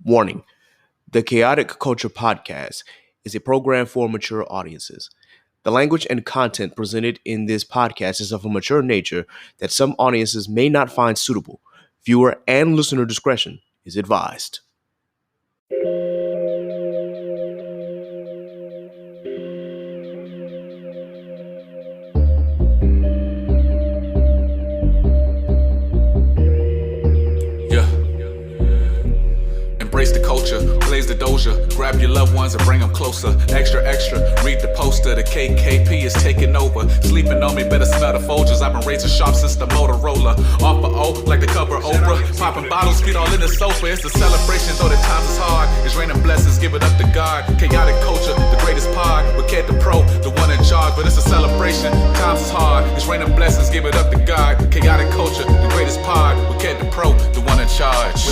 Warning: the Chaotic Culture Podcast is a program for mature audiences. The language and content presented in this podcast is of a mature nature that some audiences may not find suitable. Viewer and listener discretion is advised. Yeah. Embrace the culture, blaze the doja. Grab your loved ones and bring them closer. Extra, extra, read the poster. The KKP is taking over. Sleeping on me, better smell the Folgers. I've been razor sharp since the Motorola. Off for O, like the cover Oprah. Popping bottles, feet all in the sofa. It's a celebration, though the times is hard. It's raining blessings, give it up to God. Chaotic culture, the greatest pod. With Ked the Pro, the one in charge. But it's a celebration, times is hard. It's raining blessings, give it up to God. Chaotic culture, the greatest pod. With Ked the Pro, the one in charge.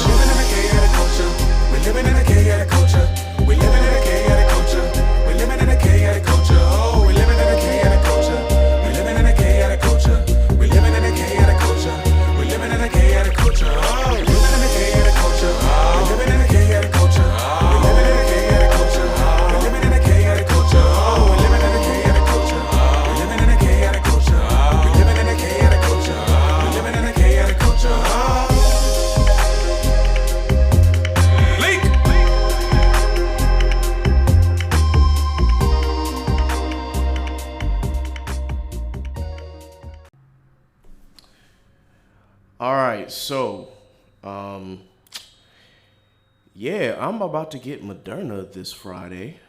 We're living in a chaotic culture. We're living in a chaotic culture. We're living in a chaotic culture. We're living in a chaotic culture. Oh, we're living in a chaotic culture. We're living in a chaotic culture. We're living in a chaotic culture. We're living in a chaotic culture. Oh, we're living in a chaotic culture. We're living in a chaotic culture. We're living in a chaotic culture. We're living in a chaotic culture. Oh, we're living in a chaotic culture. We're living in a chaotic culture. We're living in a chaotic culture. We're living in a chaotic culture. All right, so, yeah, I'm about to get Moderna this Friday.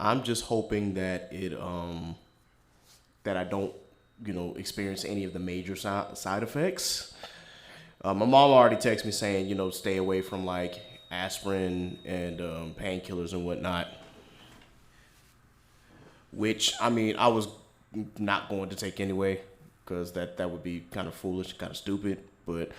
I'm just hoping that that I don't, experience any of the major side effects. My mom already texted me saying, stay away from like aspirin and painkillers and whatnot. Which, I mean, I was not going to take anyway, because that would be kind of foolish, kind of stupid. But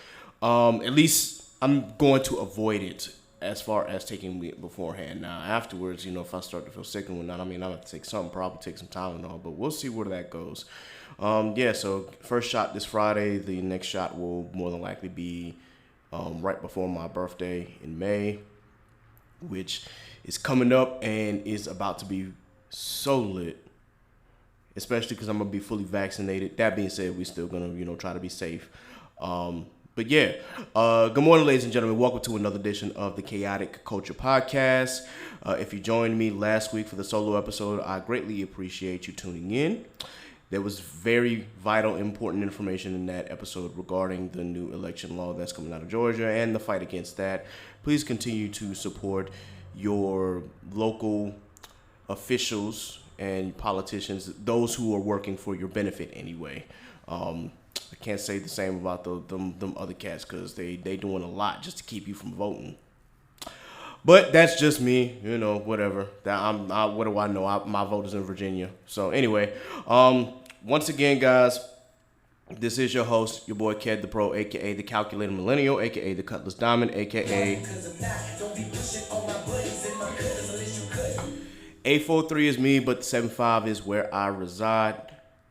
at least I'm going to avoid it as far as taking it beforehand. Now, afterwards, if I start to feel sick and whatnot, I mean, I'm going to take something, probably take some Tylenol, but we'll see where that goes. Yeah, so first shot this Friday. The next shot will more than likely be right before my birthday in May, which is coming up and is about to be so lit. Especially because I'm going to be fully vaccinated. That being said, we're still going to, try to be safe. But yeah, good morning, ladies and gentlemen. Welcome to another edition of the Chaotic Culture Podcast. If you joined me last week for the solo episode, I greatly appreciate you tuning in. There was very vital, important information in that episode regarding the new election law that's coming out of Georgia and the fight against that. Please continue to support your local officials and politicians, those who are working for your benefit anyway. I can't say the same about them other cats, because they doing a lot just to keep you from voting. But that's just me, whatever. What do I know? My vote is in Virginia. So anyway, once again, guys, this is your host, your boy Ked the Pro, aka the Calculated Millennial, aka the Cutlass Diamond, aka 843 is me, but the 75 is where I reside.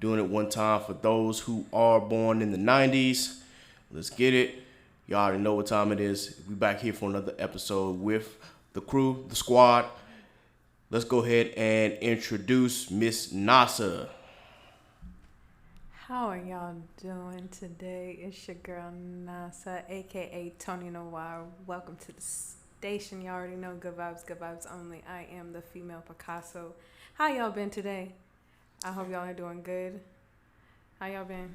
Doing it one time for those who are born in the 90s. Let's get it. You already know what time it is. We back here for another episode with the crew, the squad. Let's go ahead and introduce Miss Nasa. How are y'all doing today? It's your girl Nasa, aka Tony Noir. Welcome to the station. You already know, good vibes only. I am the female Picasso. How y'all been today? I hope y'all are doing good. How y'all been?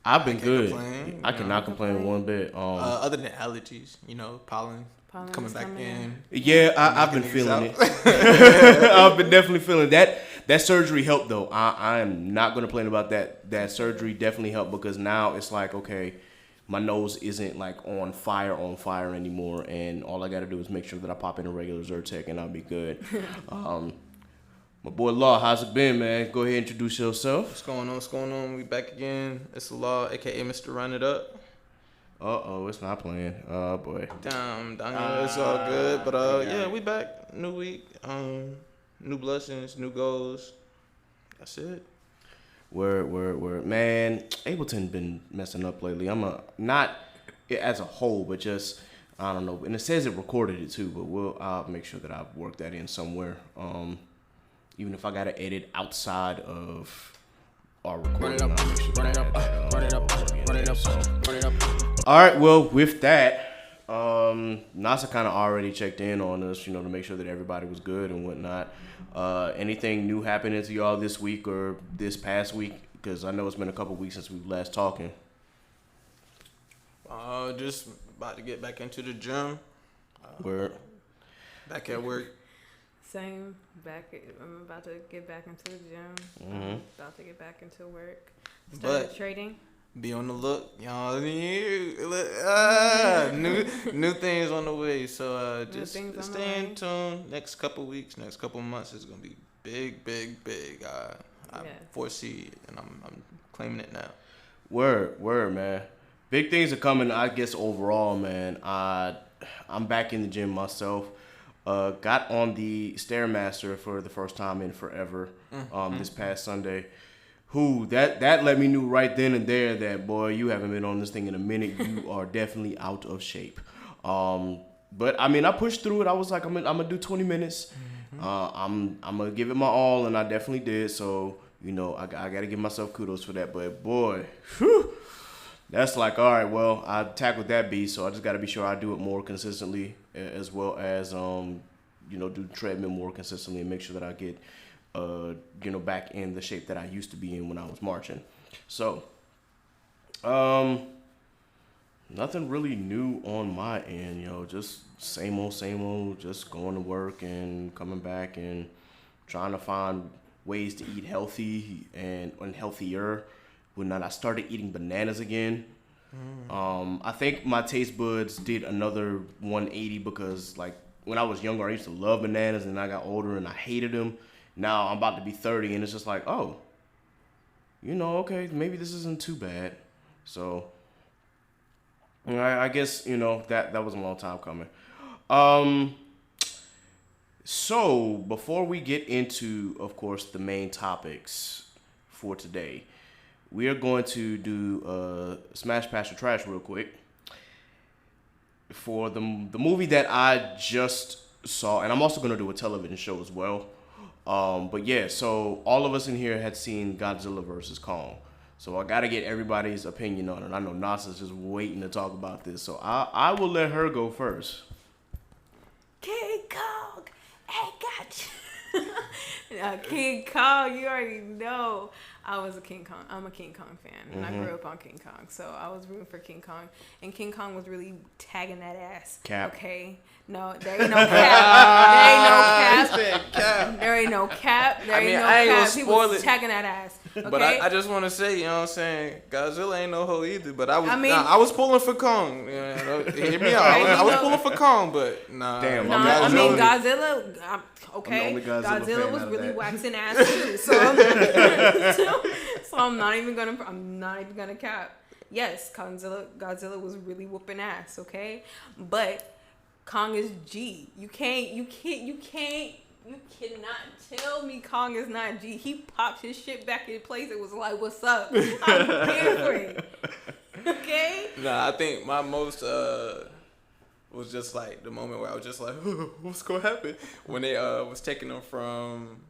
I've been good. Complain, I cannot complain one bit. Other than allergies, pollen coming back in. Yeah, I've been feeling it. I've been definitely feeling that. That surgery helped though. I am not going to complain about that. That surgery definitely helped, because now it's like, okay, my nose isn't like on fire anymore, and all I got to do is make sure that I pop in a regular Zyrtec and I'll be good. My boy Law, how's it been, man? Go ahead and introduce yourself. What's going on? We back again. It's the Law, aka Mr. Run It Up. It's not playing. Oh boy. Damn, it's all good. But yeah, we back. New week. New blessings, new goals. That's it. Word. Man, Ableton been messing up lately. Not as a whole, but just I don't know, and it says it recorded it too, but I'll make sure that I work that in somewhere. Even if I gotta edit outside of our recording. Run it up. All right, well, with that, NASA kind of already checked in on us, to make sure that everybody was good and whatnot. Anything new happening to y'all this week or this past week? Because I know it's been a couple weeks since we last talking. Just about to get back into the gym. Word. Back at work. Same. I'm about to get back into the gym. Mm-hmm. About to get back into work. But Trading. Be on the look, y'all. New things on the way. So just stay in tune. Next couple weeks, next couple months is gonna be big. I foresee it, and I'm claiming it now. Word, man. Big things are coming, I guess, overall, man. I'm back in the gym myself. Got on the Stairmaster for the first time in forever this past Sunday. That let me know right then and there that, boy, you haven't been on this thing in a minute. You are definitely out of shape. But, I mean, I pushed through it. I was like, I'm gonna do 20 minutes. I'm going to give it my all, and I definitely did. So, I got to give myself kudos for that. But, boy, that's like, all right, well, I tackled that beast, so I just got to be sure I do it more consistently, as well as, do the treadmill more consistently and make sure that I get, back in the shape that I used to be in when I was marching. So, nothing really new on my end, just same old, just going to work and coming back and trying to find ways to eat healthy and healthier. When I started eating bananas again, I think my taste buds did another 180 because, like, when I was younger, I used to love bananas, and I got older and I hated them. Now I'm about to be 30, and it's just like, oh, okay, maybe this isn't too bad. So, I guess, that was a long time coming. So, before we get into, of course, the main topics for today, we are going to do Smash, Pass, or Trash real quick for the movie that I just saw, and I'm also going to do a television show as well. But yeah, so all of us in here had seen Godzilla vs. Kong. So I got to get everybody's opinion on it. I know Nasa's just waiting to talk about this, so I will let her go first. King Kong, I got you. King Kong, you already know. I'm a King Kong fan, and I grew up on King Kong, so I was rooting for King Kong, and King Kong was really tagging that ass. Cap. Okay, no, there ain't no cap. There ain't no cap. I ain't gonna spoil he was it. tagging that ass. Okay? But I just want to say, what I'm saying, Godzilla ain't no hoe either. But I was pulling for Kong. Hear me out. I was pulling for Kong, but nah. Damn, Godzilla. Okay, Godzilla was really waxing ass too. So I'm not even gonna cap. Yes, Godzilla was really whooping ass. Okay, but Kong is G. You cannot tell me Kong is not G. He popped his shit back in place. It was like, what's up? I'm here for it. Okay? Nah, I think my most was just like the moment where I was just like, what's gonna happen? When they was taking him from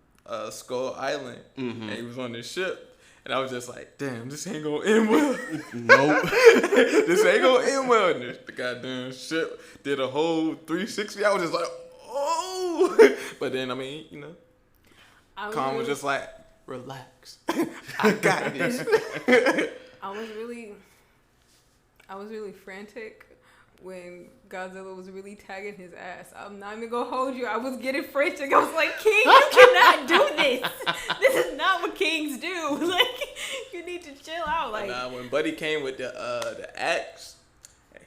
Skull Island and he was on this ship. And I was just like, damn, this ain't gonna end well. Nope. This ain't gonna end well. And the goddamn ship did a whole 360. I was just like, oh. But then, Khan was just like, relax. I got this. I was really frantic when Godzilla was really tagging his ass. I'm not even gonna hold you. I was getting frantic. I was like, King, you cannot do this. This is not what kings do. Like, you need to chill out. Like, when Buddy came with the axe,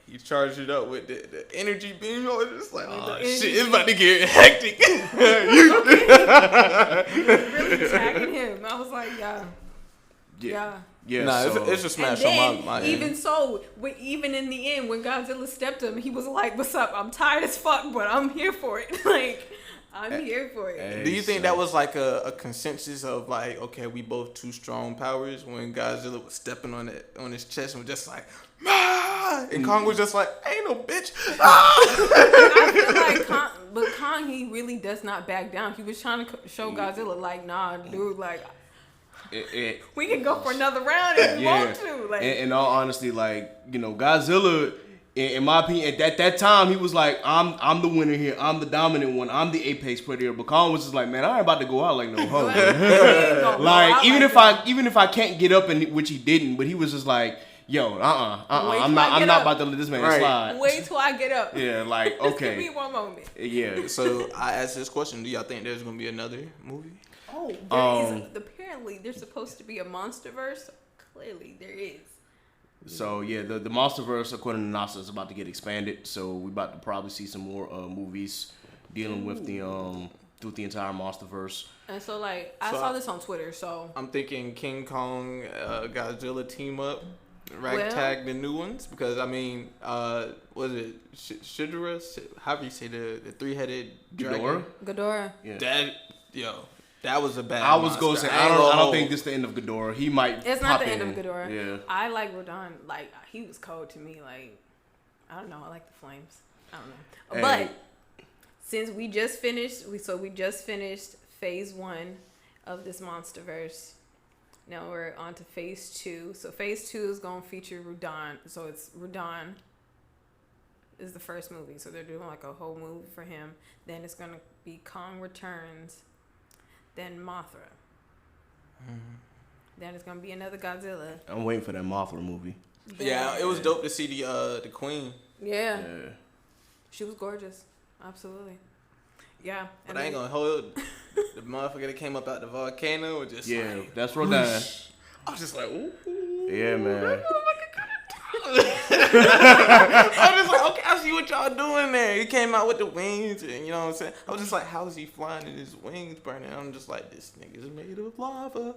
he charged it up with the energy beam. I was just like, oh shit, it's about to get hectic. Really tagging him. I was like, yeah. Yeah, nah, so. it's a smash and on my even end. So, even in the end, when Godzilla stepped him, he was like, "What's up? I'm tired as fuck, but I'm here for it." Like, I'm here for it. Hey, Do you think that was like a consensus of like, okay, we both two strong powers when Godzilla was stepping on his chest and was just like, ah! And Kong was just like, ain't no bitch. I feel like Kong, he really does not back down. He was trying to show Godzilla, like, nah, dude, like, we can go for another round if we want to. Like, in all honesty, like, you know, Godzilla, in my opinion, at that time, he was like, I'm the winner here. I'm the dominant one. I'm the apex predator. But Kong was just like, man, I ain't about to go out like no hoe. Like, even if I can't get up, and which he didn't, but he was just like, yo, I'm not about to let this man slide. Wait till I get up. Yeah, like, okay. Give me one moment. Yeah. So I asked this question: do y'all think there's gonna be another movie? Oh, there is. Apparently, there's supposed to be a MonsterVerse. Clearly, there is. So yeah, the MonsterVerse, according to NASA, is about to get expanded. So we about to probably see some more movies dealing with the entire MonsterVerse. And so like I saw this on Twitter. So I'm thinking King Kong, Godzilla team up, ragtag the new ones, because I mean, was it Shidra? However you say the 3-headed dragon? Ghidorah. Yeah. That was a bad. I was gonna say I don't think this is the end of Ghidorah. He might. It's not the end of Ghidorah. Yeah. I like Rodon. Like he was cold to me. Like I don't know. I like the flames. I don't know. Hey. But since we just finished, we just finished phase 1 of this MonsterVerse. Now we're on to phase 2. So phase 2 is gonna feature Rodon. So it's Rodon is the first movie. So they're doing like a whole movie for him. Then it's gonna be Kong Returns. Then Mothra. Then it's gonna be another Godzilla. I'm waiting for that Mothra movie. Yeah, it was dope to see the queen. Yeah. She was gorgeous. Absolutely. Yeah. But I ain't gonna hold the motherfucker that came up out the volcano. Just that's Rodon. I was just like, ooh. Yeah, man. I was just like, okay, I see what y'all doing there. He came out with the wings, and you know what I'm saying? I was just like, how is he flying and his wings burning? I'm just like, this nigga's made of lava.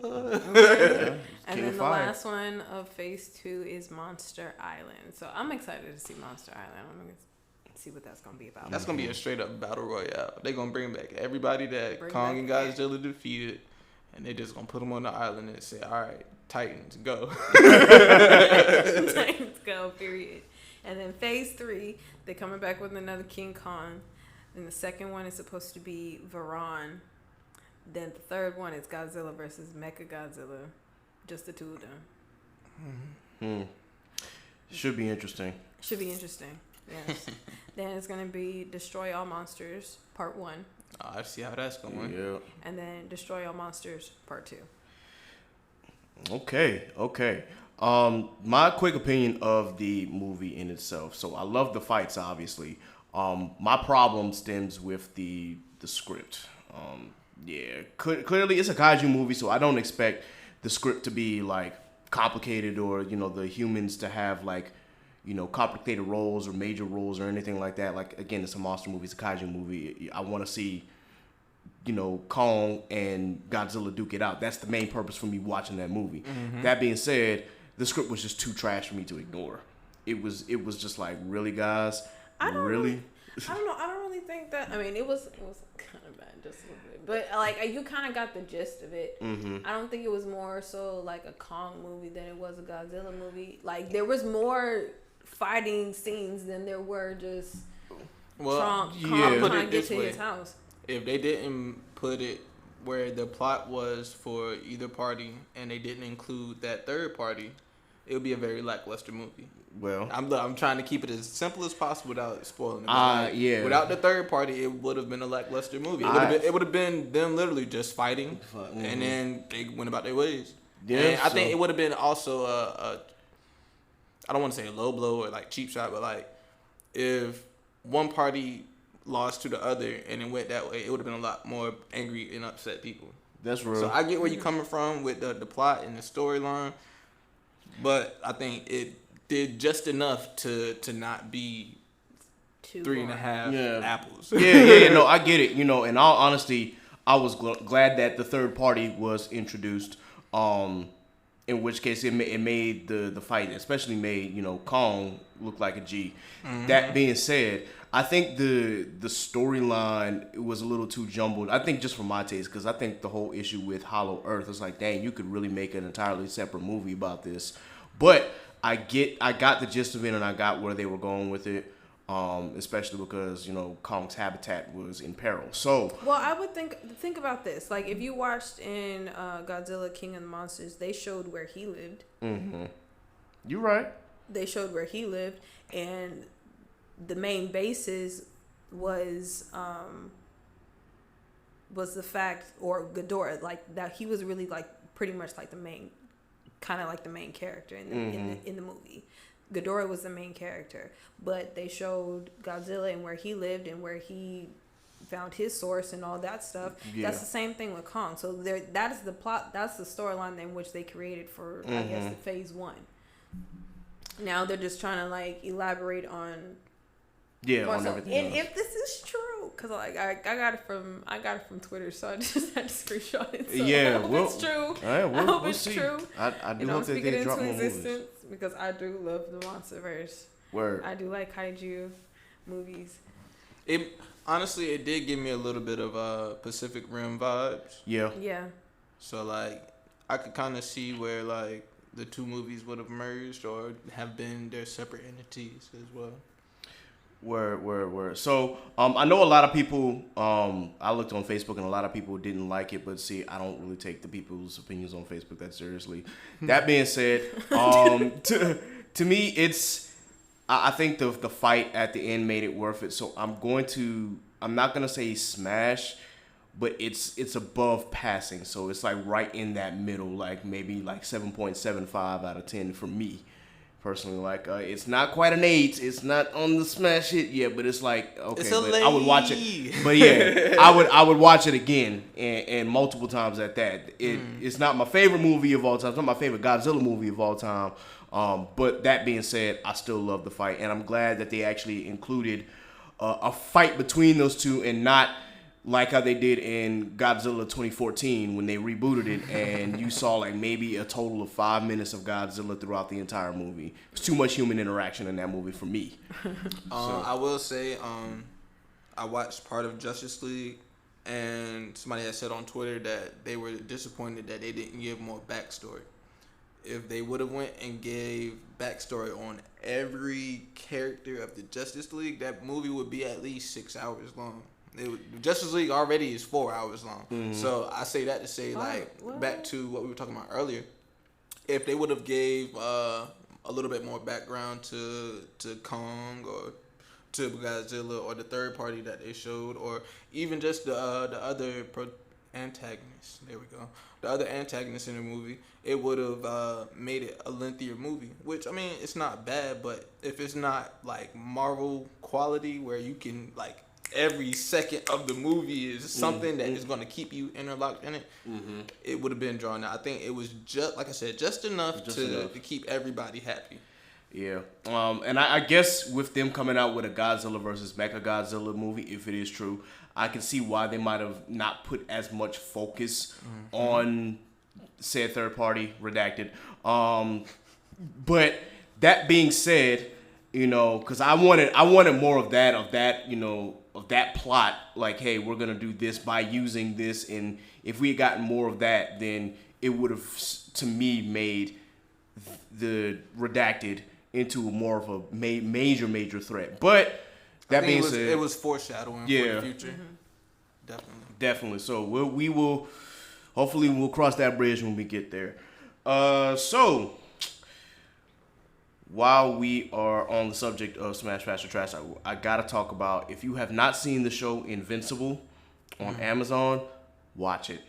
And then the last one of phase 2 is Monster Island. So I'm excited to see Monster Island. I'm going to see what that's going to be about. That's going to be a straight up battle royale. They're going to bring back everybody that Kong and Godzilla defeated, and they're just going to put them on the island and say, all right, Titans, go. Titans, go, period. And then phase 3, they're coming back with another King Kong. Then the second one is supposed to be Varan. Then the third one is Godzilla versus Mechagodzilla. Just the two of them. Should be interesting. Yes. Then it's going to be Destroy All Monsters, Part 1. Oh, I see how that's going. Yeah. And then Destroy All Monsters, Part 2. Okay. My quick opinion of the movie in itself. So I love the fights, obviously. My problem stems with the script. Clearly it's a kaiju movie, so I don't expect the script to be like complicated or, you know, the humans to have like, you know, complicated roles or major roles or anything like that. Like, again, it's a monster movie, it's a kaiju movie. I want to see, you know, Kong and Godzilla duke it out. That's the main purpose for me watching that movie. Mm-hmm. That being said, the script was just too trash for me to ignore. It was just like, really, guys? Really? I don't know. I don't really think that. I mean, it was kind of bad, just a little bit. But like, you kind of got the gist of it. Mm-hmm. I don't think it was more so like a Kong movie than it was a Godzilla movie. Like, there was more fighting scenes than there were just Kong trying to get to his house. If they didn't put it where the plot was for either party and they didn't include that third party, it would be a very lackluster movie. Well, I'm trying to keep it as simple as possible without spoiling it. Without the third party, it would have been a lackluster movie. It would have been them literally just fighting, and then they went about their ways. Yeah, and I think it would have been also I don't want to say a low blow or like cheap shot, but like if one party lost to the other and it went that way, it would have been a lot more angry and upset people. That's real. So I get where you're coming from with the plot and the storyline, but I think it did just enough to not be 3.5 apples. No, I get it. You know, in all honesty, I was glad that the third party was introduced. In which case, it made the fight, especially made, you know, Kong look like a G. Mm-hmm. That being said, I think the storyline was a little too jumbled. I think just for my taste, because I think the whole issue with Hollow Earth is like, dang, you could really make an entirely separate movie about this. But I got the gist of it, and I got where they were going with it. Especially because Kong's habitat was in peril. So well, I would think about this. Like if you watched in Godzilla King of the Monsters, they showed where he lived. Mm-hmm. You're right. They showed where he lived, and the main basis was the fact, or Ghidorah, like that he was really like pretty much like the main, kind of like the main character in the movie. Ghidorah was the main character, but they showed Godzilla and where he lived and where he found his source and all that stuff. Yeah. That's the same thing with Kong. So that is the plot. That's the storyline in which they created for I guess the phase 1. Now they're just trying to like elaborate on on everything. And if this is true, because like I got it from Twitter, so I just had to screenshot it. So I hope it's true. Right, I hope it's true. I do hope that they drop more movies. Because I do love the MonsterVerse. Word. I do like kaiju movies. It honestly, it did give me a little bit of Pacific Rim vibes. Yeah. Yeah. So like, I could kind of see where like the two movies would have merged or have been their separate entities as well. Word. So, I know a lot of people, I looked on Facebook and a lot of people didn't like it, but see, I don't really take the people's opinions on Facebook that seriously. That being said, to me, I think the fight at the end made it worth it. So I'm not going to say smash, but it's above passing. So it's like right in that middle, like maybe like 7.75 out of 10 for me. Personally, like it's not quite an 8. It's not on the smash hit yet, but it's like okay. But I would watch it. But yeah, I would watch it again and multiple times at that. It's not my favorite movie of all time. It's not my favorite Godzilla movie of all time. But that being said, I still love the fight, and I'm glad that they actually included a fight between those two, and not like how they did in Godzilla 2014 when they rebooted it and you saw like maybe a total of 5 minutes of Godzilla throughout the entire movie. It's too much human interaction in that movie for me. I will say, I watched part of Justice League, and somebody had said on Twitter that they were disappointed that they didn't give more backstory. If they would have went and gave backstory on every character of the Justice League, that movie would be at least 6 hours long. Justice League already is 4 hours long. Mm-hmm. So I say that to say, back to what we were talking about earlier, if they would have gave a little bit more background to Kong or to Godzilla or the third party that they showed, or even just the other antagonists, there we go, the other antagonists in the movie, it would have made it a lengthier movie, which, I mean, it's not bad, but if it's not like Marvel quality where you can like every second of the movie is something that is going to keep you interlocked in it, it would have been drawn out. I think it was just, like I said, just enough to keep everybody happy. Yeah. And I guess with them coming out with a Godzilla versus Mechagodzilla movie, if it is true, I can see why they might have not put as much focus on said third party, redacted. But that being said, because I wanted more of that, of that plot, like, hey, we're going to do this by using this, and if we had gotten more of that, then it would have, to me, made the redacted into more of a major threat. But that being said, it was foreshadowing for the future. Definitely. So we will, hopefully we'll cross that bridge when we get there. So while we are on the subject of Smash Faster Trash, I gotta talk about, if you have not seen the show Invincible on Amazon, watch it.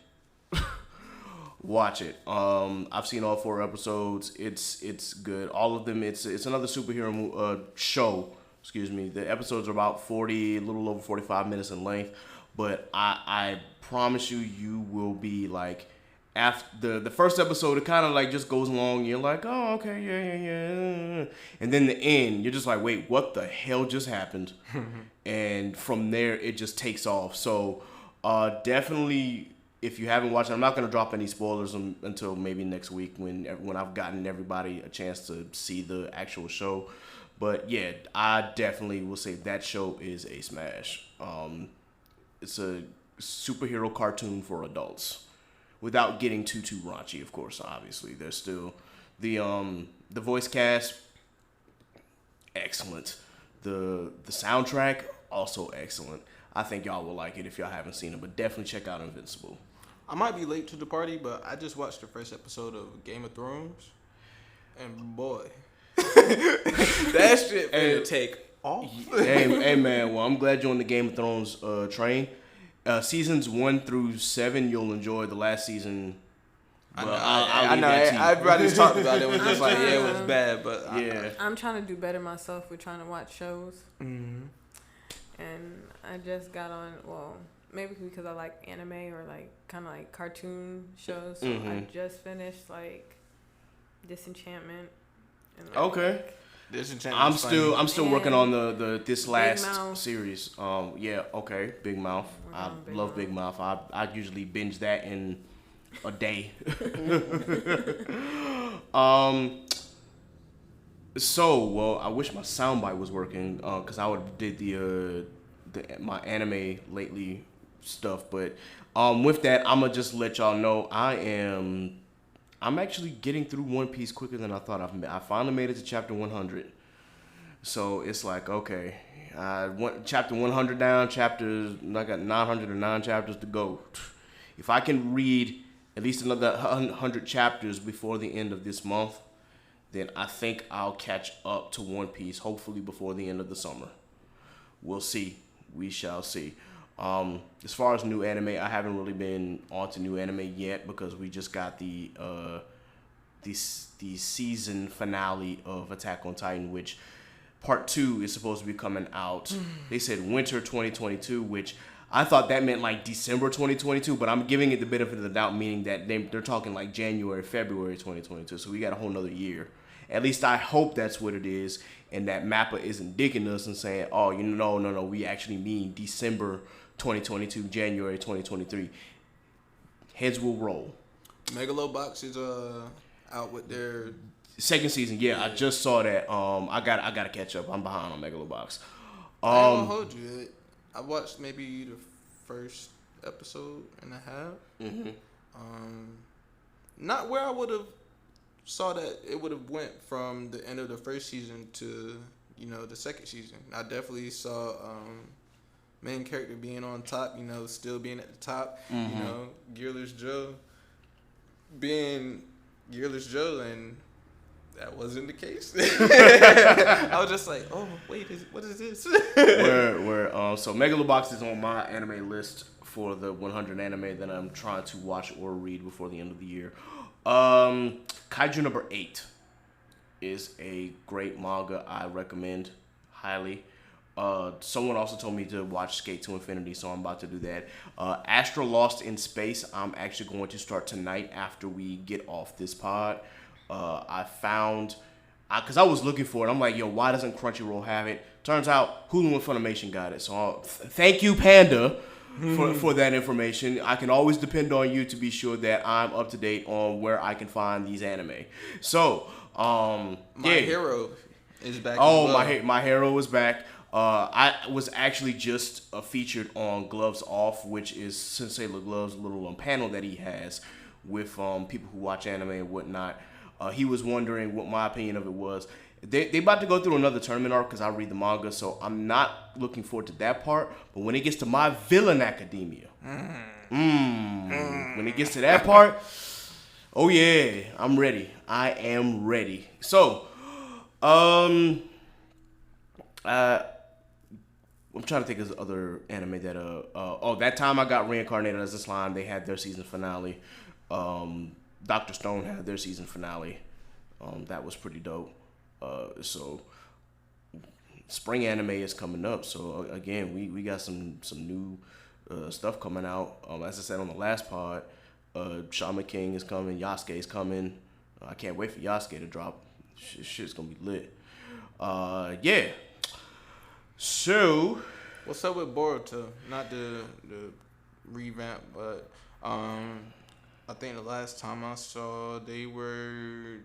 Watch it. I've seen all 4 episodes. It's good. All of them. It's another superhero show. Excuse me. The episodes are about a little over 45 minutes in length. But I promise you will be like, after the first episode, it kind of like just goes along. You're like, oh, okay, yeah. And then the end, you're just like, wait, what the hell just happened? And from there, it just takes off. So definitely, if you haven't watched it, I'm not going to drop any spoilers until maybe next week when I've gotten everybody a chance to see the actual show. But yeah, I definitely will say that show is a smash. It's a superhero cartoon for adults, without getting too raunchy, of course. Obviously, there's still The voice cast, excellent. The soundtrack, also excellent. I think y'all will like it if y'all haven't seen it, but definitely check out Invincible. I might be late to the party, but I just watched the first episode of Game of Thrones, and boy, that shit finna take off. hey man, well I'm glad you're on the Game of Thrones train. Seasons 1 through 7 you'll enjoy. The last season, well, I know. Everybody just talked about it. It was just like, yeah, it was bad, but yeah. I'm trying to do better myself with trying to watch shows. Mm-hmm. And I just got on, well, maybe because I like anime or like kind of like cartoon shows. So I just finished like Disenchantment. And, like, Okay. I'm still working on the this last Mouth. series. Yeah, okay. Big Mouth. I love Big Mouth. I usually binge that in a day. So, well, I wish my soundbite was working because I would have did my anime lately stuff. But with that, I'm gonna just let y'all know I'm actually getting through One Piece quicker than I thought. I finally made it to chapter 100. So it's like, okay, chapter 100 down, I got 909 chapters to go. If I can read at least another 100 chapters before the end of this month, then I think I'll catch up to One Piece, hopefully before the end of the summer. We'll see. We shall see. As far as new anime, I haven't really been onto new anime yet because we just got the season finale of Attack on Titan, which part 2 is supposed to be coming out. They said winter 2022, which I thought that meant like December 2022, but I'm giving it the benefit of the doubt, meaning that they're talking like January, February 2022. So we got a whole nother year. At least I hope that's what it is, and that Mappa isn't dicking us and saying, oh, no, we actually mean December 2022, January 2023. Heads will roll. Megalobox is out with their second season. Yeah, I just saw that. I gotta catch up. I'm behind on Megalobox. I ain't gonna hold you. I watched maybe the first episode and a half. Not where I would have saw that it would have went from the end of the first season to the second season. I definitely saw main character being on top. Still being at the top. Gearless Joe being Gearless Joe, and that wasn't the case. I was just like, oh wait, what is this? So Megalobox is on my anime list for the 100 anime that I'm trying to watch or read before the end of the year. Kaiju number 8 is a great manga. I recommend highly. Someone also told me to watch Skate to Infinity, so I'm about to do that. Astro Lost in Space, I'm actually going to start tonight after we get off this pod. I found, because I was looking for it, I'm like, yo, why doesn't Crunchyroll have it? Turns out Hulu and Funimation got it. So thank you, Panda, for that information. I can always depend on you to be sure that I'm up to date on where I can find these anime. So, My Hero is back. Oh, as well. My Hero is back. I was actually just featured on Gloves Off, which is Sensei LeGlove's little panel that he has with people who watch anime and whatnot. He was wondering what my opinion of it was. They about to go through another tournament arc because I read the manga, so I'm not looking forward to that part. But when it gets to My Villain Academia, when it gets to that part, oh yeah, I'm ready. I am ready. So, I'm trying to think of other anime that that time I got reincarnated as a slime. They had their season finale. Dr. Stone had their season finale. That was pretty dope. So spring anime is coming up. So again, we got some new stuff coming out. As I said on the last pod, Shaman King is coming. Yasuke is coming. I can't wait for Yasuke to drop. Shit's gonna be lit. Yeah. So, what's up with Boruto? Not the revamp, but I think the last time I saw they were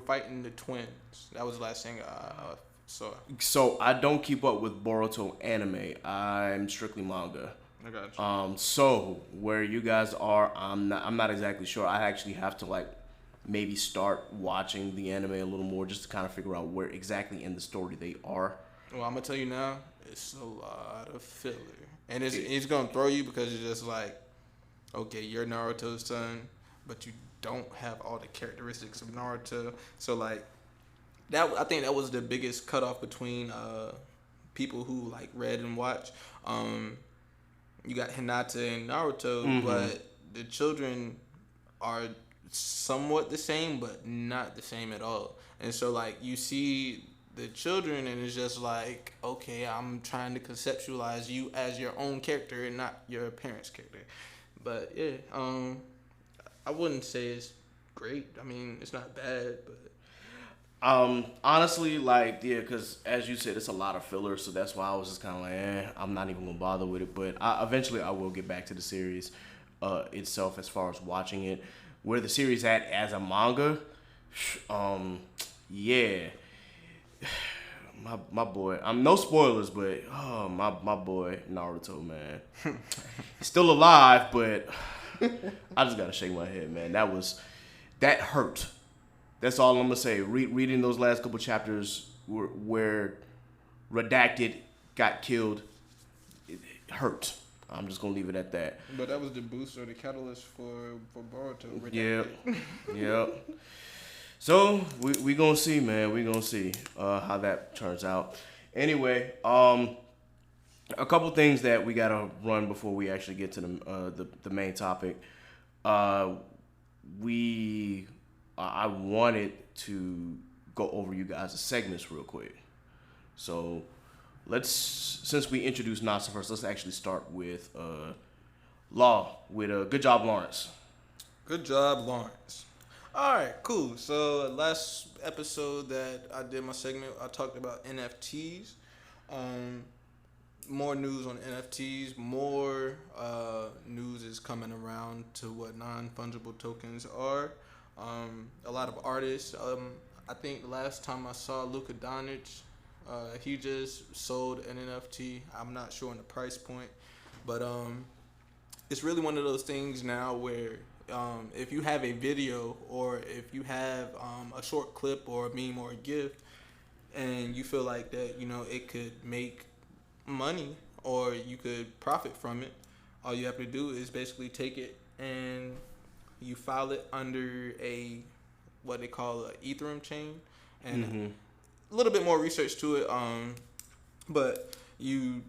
fighting the twins. That was the last thing I saw. So I don't keep up with Boruto anime. I'm strictly manga. I got you. So where you guys are, I'm not exactly sure. I actually have to maybe start watching the anime a little more just to kind of figure out where exactly in the story they are. Well, I'm gonna tell you now, it's a lot of filler, and it's gonna throw you because it's just like, okay, you're Naruto's son, but you don't have all the characteristics of Naruto. So like that, I think that was the biggest cutoff between people who like read and watch. You got Hinata and Naruto, but the children are somewhat the same, but not the same at all. And so like you see the children, and it's just like, okay, I'm trying to conceptualize you as your own character and not your parents' character. But yeah, I wouldn't say it's great. I mean, it's not bad, but Honestly, like, yeah, because as you said, it's a lot of filler, so that's why I was just kind of like, I'm not even gonna bother with it. But eventually I will get back to the series itself as far as watching it. Where the series at as a manga, yeah, my boy. I'm no spoilers, but my boy Naruto, man, he's still alive, but I just gotta shake my head, man. That hurt. That's all I'm gonna say. Reading those last couple chapters where Redacted got killed, it hurt. I'm just gonna leave it at that. But that was the boost or the catalyst for Boruto. Yep. So we gonna see, man. We gonna see how that turns out. Anyway, a couple things that we gotta run before we actually get to the main topic. I wanted to go over you guys' segments real quick. So since we introduced Nasa first, let's actually start with Law with Good Job, Lawrence. Good job, Lawrence. All right, cool. So last episode that I did my segment, I talked about NFTs. More news on NFTs. More news is coming around to what non-fungible tokens are. A lot of artists. I think the last time I saw Luka Doncic, he just sold an NFT. I'm not sure on the price point, but it's really one of those things now where if you have a video or if you have a short clip or a meme or a GIF, and you feel like that, it could make money or you could profit from it, all you have to do is basically take it and you file it under what they call an Ethereum chain, and a little bit more research to it. But you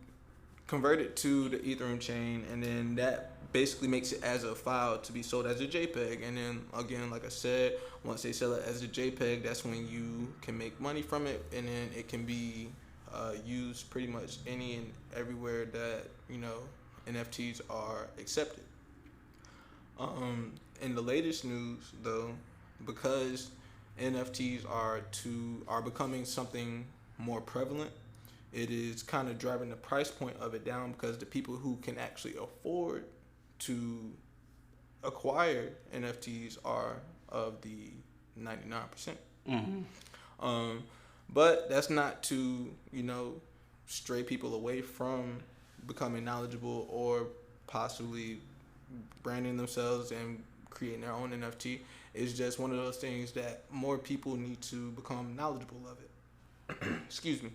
convert it to the Ethereum chain, and then that basically makes it as a file to be sold as a JPEG. And then again, like I said, once they sell it as a JPEG, that's when you can make money from it, and then it can be used pretty much any and everywhere that NFTs are accepted. In the latest news, though, because NFTs are becoming something more prevalent, it is kind of driving the price point of it down because the people who can actually afford to acquire NFTs are of the 99%. But that's not to stray people away from becoming knowledgeable or possibly branding themselves and creating their own NFT. It's just one of those things that more people need to become knowledgeable of it. Excuse me.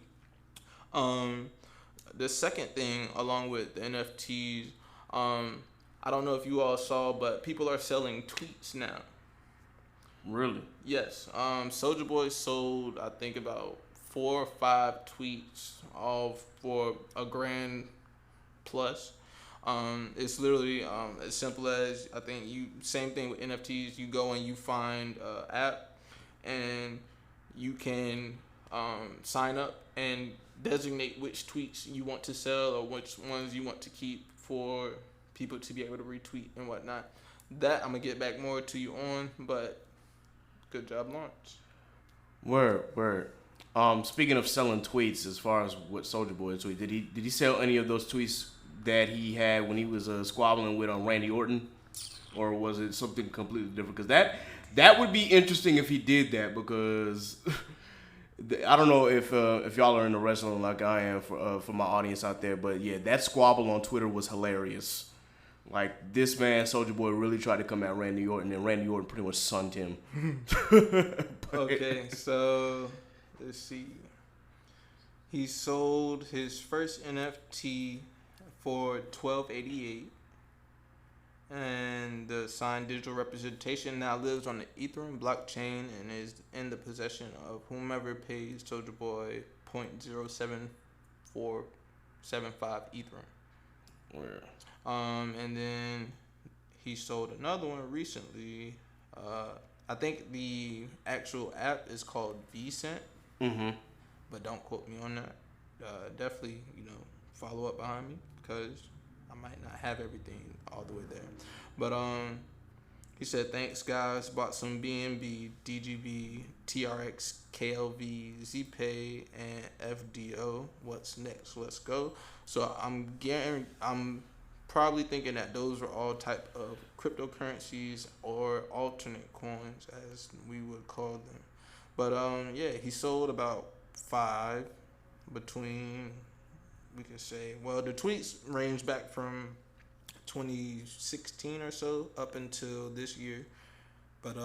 The second thing, along with the NFTs, I don't know if you all saw, but people are selling tweets now. Really? Yes. Soulja Boy sold, I think, about 4 or 5 tweets, all for $1,000 plus. It's literally as simple as, I think same thing with NFTs. You go and you find an app, and you can sign up and designate which tweets you want to sell or which ones you want to keep for people to be able to retweet and whatnot. That I'm gonna get back more to you on, but good job, Lawrence. Word. Speaking of selling tweets, as far as what Soulja Boy tweeted, did he sell any of those tweets that he had when he was squabbling with Randy Orton, or was it something completely different? Because that would be interesting if he did that, because I don't know if y'all are into wrestling like I am for my audience out there, but yeah, that squabble on Twitter was hilarious. Like, this man, Soulja Boy, really tried to come at Randy Orton, and Randy Orton pretty much sunned him. Okay, so let's see. He sold his first NFT for $12.88, and the signed digital representation now lives on the Ethereum blockchain and is in the possession of whomever pays Soulja Boy 0.07475 Ethereum. Where? And then he sold another one recently. I think the actual app is called VCent, but don't quote me on that. Definitely, follow up behind me because I might not have everything all the way there. But he said, thanks guys, bought some BNB, DGB, TRX, KLV, ZPay, and FDO. What's next? Let's go. So I'm probably thinking that those are all type of cryptocurrencies or alternate coins, as we would call them. But yeah, he sold about 5 between, we could say, well, the tweets range back from 2016 or so up until this year. But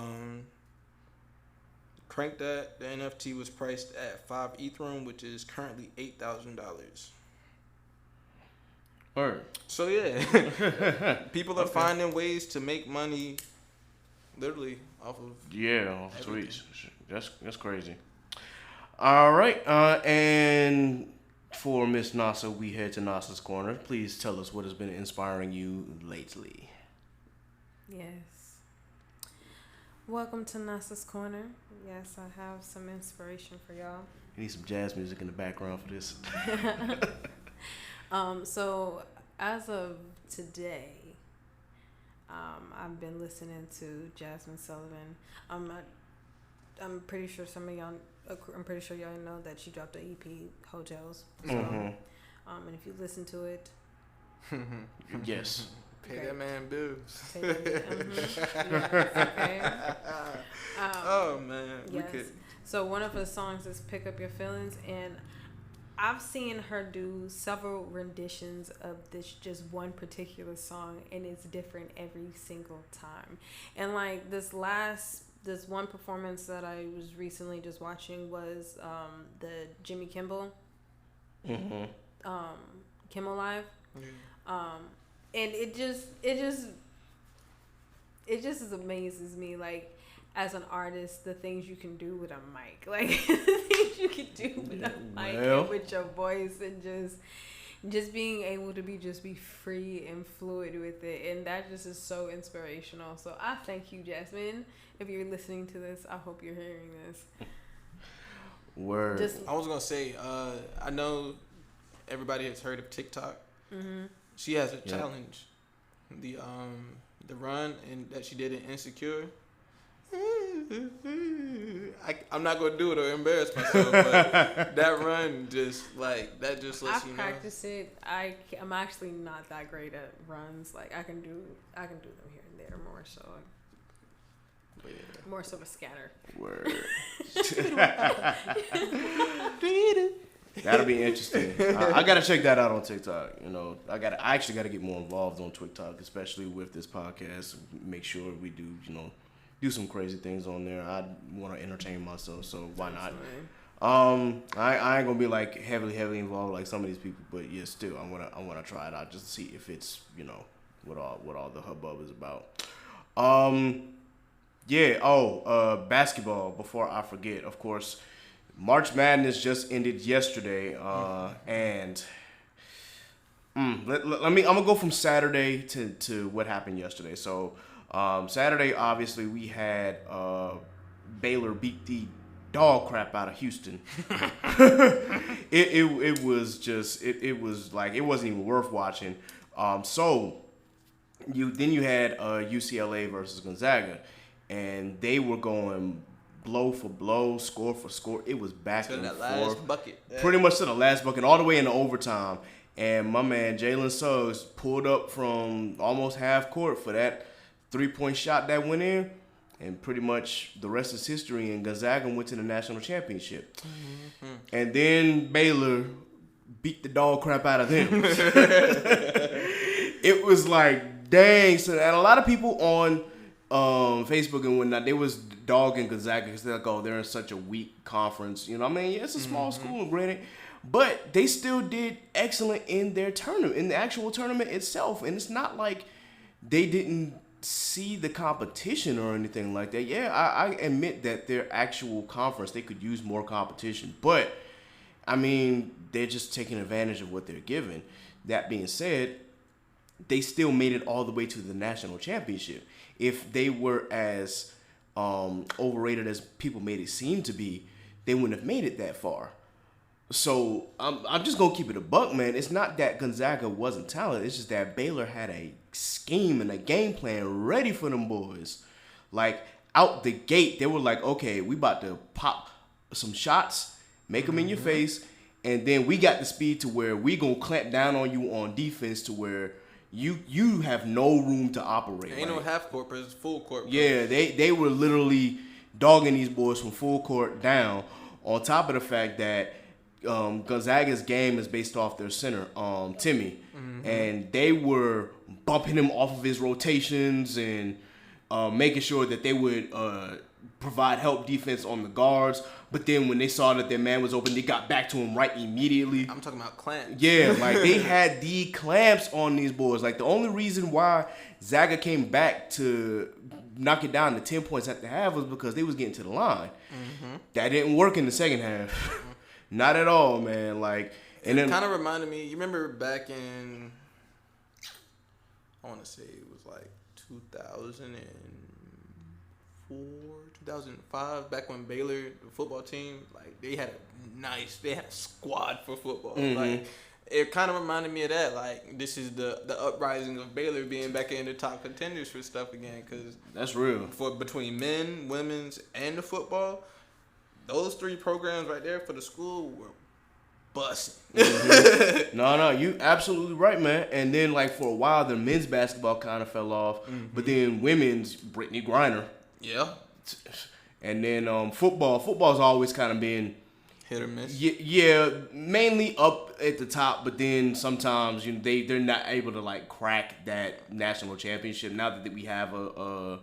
crank that, the NFT was priced at 5 Ethereum, which is currently $8,000. Word. So yeah, people are finding ways to make money, literally off of off everything. tweets. That's crazy. All right, and for Miss Nasa, we head to Nasa's Corner. Please tell us what has been inspiring you lately. Yes. Welcome to Nasa's Corner. Yes, I have some inspiration for y'all. You need some jazz music in the background for this. So as of today, I've been listening to Jasmine Sullivan. I'm pretty sure some of y'all. I'm pretty sure y'all know that she dropped an EP, Hotels. So, and if you listen to it, Yes. Pay Okay. that man bills. take it. Yes, okay. Oh man, we Yes. could. So one of her songs is "Pick Up Your Feelings," and I've seen her do several renditions of this just one particular song, and it's different every single time. And like this one performance that I was recently just watching was the Jimmy Kimmel Kimmel Live. And it just amazes me, like, as an artist, the things you can do with a mic, like the things you can do with a mic and with your voice, and just being able to be free and fluid with it, and that just is so inspirational. So I thank you, Jasmine. If you're listening to this, I hope you're hearing this. Word. I was gonna say, I know everybody has heard of TikTok. Mm-hmm. She has a challenge, the run that she did in Insecure. I'm not gonna do it or embarrass myself, but that run just lets you know. I've practiced it. I'm actually not that great at runs. Like I can do them here and there more so. More so a scatter. Word. That'll be interesting. I gotta check that out on TikTok. I actually gotta get more involved on TikTok, especially with this podcast. Make sure we do, do some crazy things on there. I want to entertain myself, so why not? I ain't gonna be like heavily involved like some of these people, but yeah, still I wanna try it out just to see if it's what all the hubbub is about. Basketball. Before I forget, of course, March Madness just ended yesterday, and I'm gonna go from Saturday to what happened yesterday. So Saturday, obviously, we had Baylor beat the dog crap out of Houston. It was like it wasn't even worth watching. So you had UCLA versus Gonzaga, and they were going blow for blow, score for score. It was back and forth. Last bucket. Yeah. Pretty much to the last bucket, all the way into overtime. And my man Jalen Suggs pulled up from almost half court for that 3-point shot that went in. And pretty much the rest is history. And Gonzaga went to the national championship. Mm-hmm. And then Baylor beat the dog crap out of them. It was like Dang, so and a lot of people on Facebook and whatnot, they was dogging Gonzaga because they're like, oh, they're in such a weak conference. You know what I mean? Yeah, it's a small school, granted, but they still did excellent in their tournament, in the actual tournament itself. And it's not like they didn't see the competition or anything like that. Yeah, I admit that their actual conference, they could use more competition. But, I mean, they're just taking advantage of what they're given. That being said, they still made it all the way to the national championship. If they were as overrated as people made it seem to be, they wouldn't have made it that far. So I'm just gonna keep it a buck, man. It's not that Gonzaga wasn't talented. It's just that Baylor had a scheme and a game plan ready for them boys. Like out the gate, they were like, okay, we about to pop some shots, make them in your face, and then we got the speed to where we gonna clamp down on you on defense to where you have no room to operate. Ain't no half court, but it's full court. Yeah, they were literally dogging these boys from full court down. On top of the fact that Gonzaga's game is based off their center, Timmy, and they were bumping him off of his rotations and making sure that they would provide help defense on the guards. But then when they saw that their man was open, they got back to him right immediately. I'm talking about clamps. Yeah, like they had the clamps on these boys. Like the only reason why Zaga came back to knock it down to 10 points at the half was because they was getting to the line. That didn't work in the second half. Not at all, man. Like, and It then kind of reminded me, you remember back in, I want to say it was like 2004, 2005, back when Baylor, the football team, like they had a squad for football. Like, it kind of reminded me of that. Like, this is the uprising of Baylor being back in the top contenders for stuff again. Cause that's real. for between men, women's, and the football, those three programs right there for the school were busting. No, you absolutely right, man. And then like for a while, the men's basketball kind of fell off, but then women's Brittany Griner. Yeah. And then football's always kind of been Hit or miss. yeah, mainly up at the top, but then sometimes they're not able to like crack that national championship. Now that we have a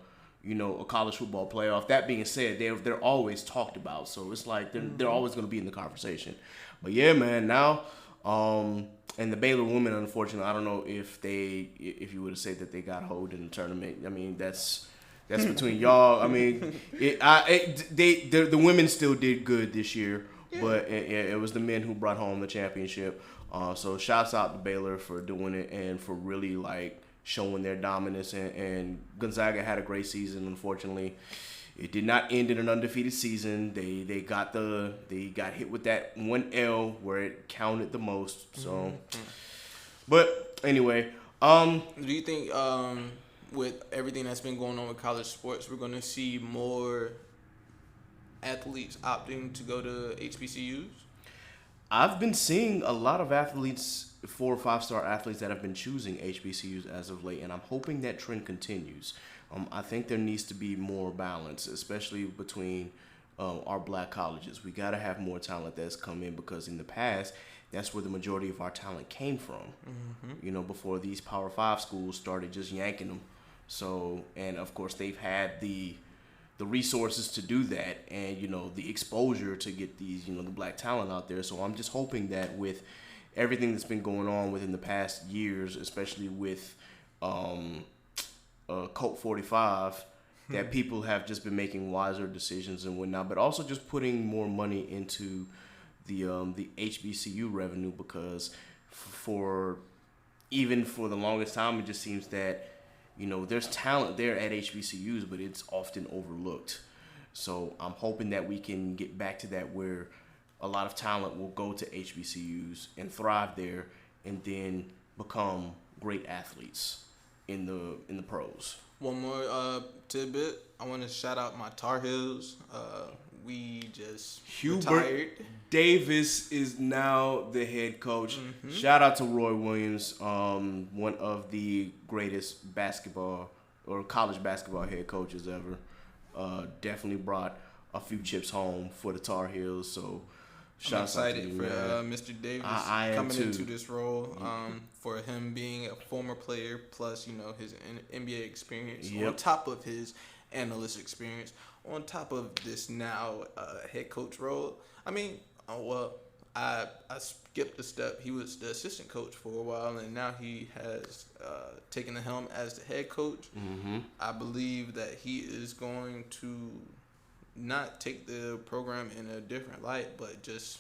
college football playoff. That being said, they're always talked about, so it's like they're always going to be in the conversation. But yeah, man, now and the Baylor women, unfortunately, I don't know if you would have said that they got hold in the tournament. I mean, that's between y'all. I mean, the women still did good this year, but it was the men who brought home the championship. So shouts out to Baylor for doing it and for really like showing their dominance, and Gonzaga had a great season. Unfortunately, it did not end in an undefeated season. They got hit with that one L where it counted the most. So, but anyway, do you think with everything that's been going on with college sports, we're going to see more athletes opting to go to HBCUs? I've been seeing a lot of athletes, 4- or 5-star athletes, that have been choosing HBCUs as of late, and I'm hoping that trend continues. I think there needs to be more balance, especially between our black colleges. We got to have more talent that's come in, because in the past, that's where the majority of our talent came from. Before these Power 5 schools started just yanking them. So, and of course, they've had the resources to do that, and the exposure to get these the black talent out there. So I'm just hoping that with everything that's been going on within the past years, especially with Colt 45, that people have just been making wiser decisions and whatnot, but also just putting more money into the HBCU revenue, because for the longest time, it just seems that there's talent there at HBCUs, but it's often overlooked. So I'm hoping that we can get back to that, where a lot of talent will go to HBCUs and thrive there, and then become great athletes in the pros. One more tidbit. I want to shout out my Tar Heels. We just Hubert retired. Davis is now the head coach. Shout out to Roy Williams, one of the greatest basketball or college basketball head coaches ever. Definitely brought a few chips home for the Tar Heels. So I'm excited for Mr. Davis I am coming too. into this role. For him being a former player, plus his NBA experience on top of his analyst experience, on top of this now head coach role. I mean, I skipped a step. He was the assistant coach for a while, and now he has taken the helm as the head coach. Mm-hmm. I believe that he is going to not take the program in a different light, but just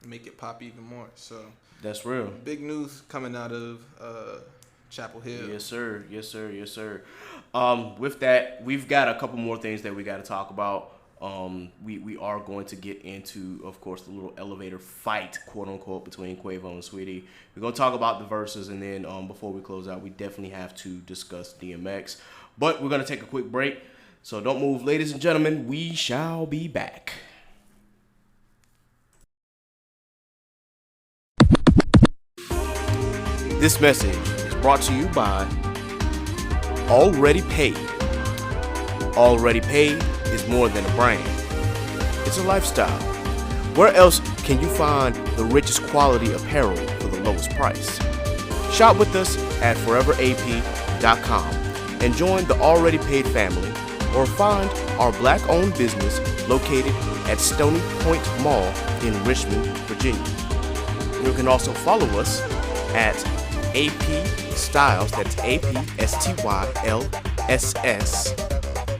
make it pop even more. So that's real. Big news coming out of Chapel Hill. Yes, sir. Yes, sir. Yes, sir. With that, we've got a couple more things that we got to talk about. We are going to get into, of course, the little elevator fight, quote unquote, between Quavo and Sweetie. We're going to talk about the verses, and then before we close out, we definitely have to discuss DMX. But we're going to take a quick break, so don't move, ladies and gentlemen. We shall be back. This message is brought to you by Already Paid. Already Paid is more than a brand. It's a lifestyle. Where else can you find the richest quality apparel for the lowest price? Shop with us at foreverap.com and join the Already Paid family, or find our black-owned business located at Stony Point Mall in Richmond, Virginia. You can also follow us at AP Styles, that's APSTYLSS,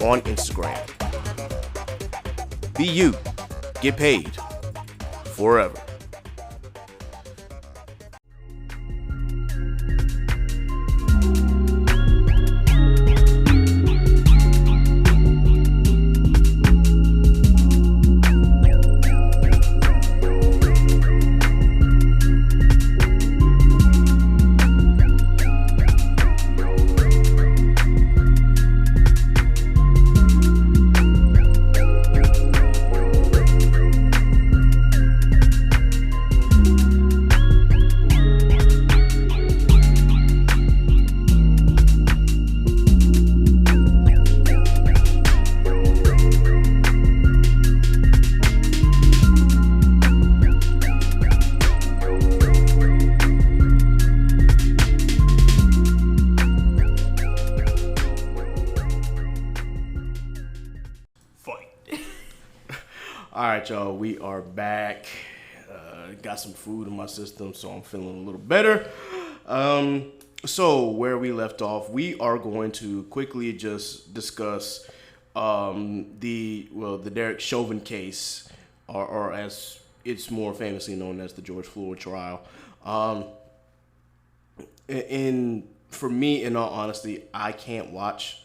on Instagram. Be you. Get paid. Forever. All right, y'all, we are back. Got some food in my system, so I'm feeling a little better. So where we left off, we are going to quickly just discuss the Derek Chauvin case, or as it's more famously known as the George Floyd trial. And for me, in all honesty, I can't watch,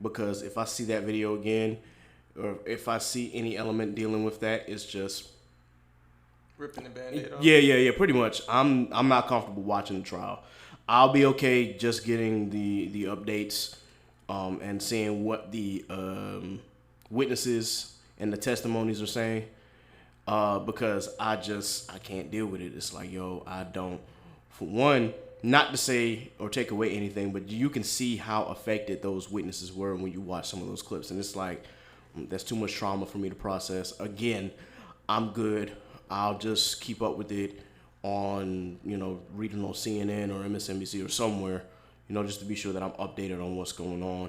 because if I see that video again, or if I see any element dealing with that, it's just ripping the Band-Aid off. Yeah, pretty much. I'm not comfortable watching the trial. I'll be okay just getting the updates and seeing what the witnesses and the testimonies are saying, because I can't deal with it. It's like, yo, I don't, for one, not to say or take away anything, but you can see how affected those witnesses were when you watch some of those clips, and it's like, that's too much trauma for me to process. Again, I'm good. I'll just keep up with it on, reading on CNN or MSNBC or somewhere, just to be sure that I'm updated on what's going on.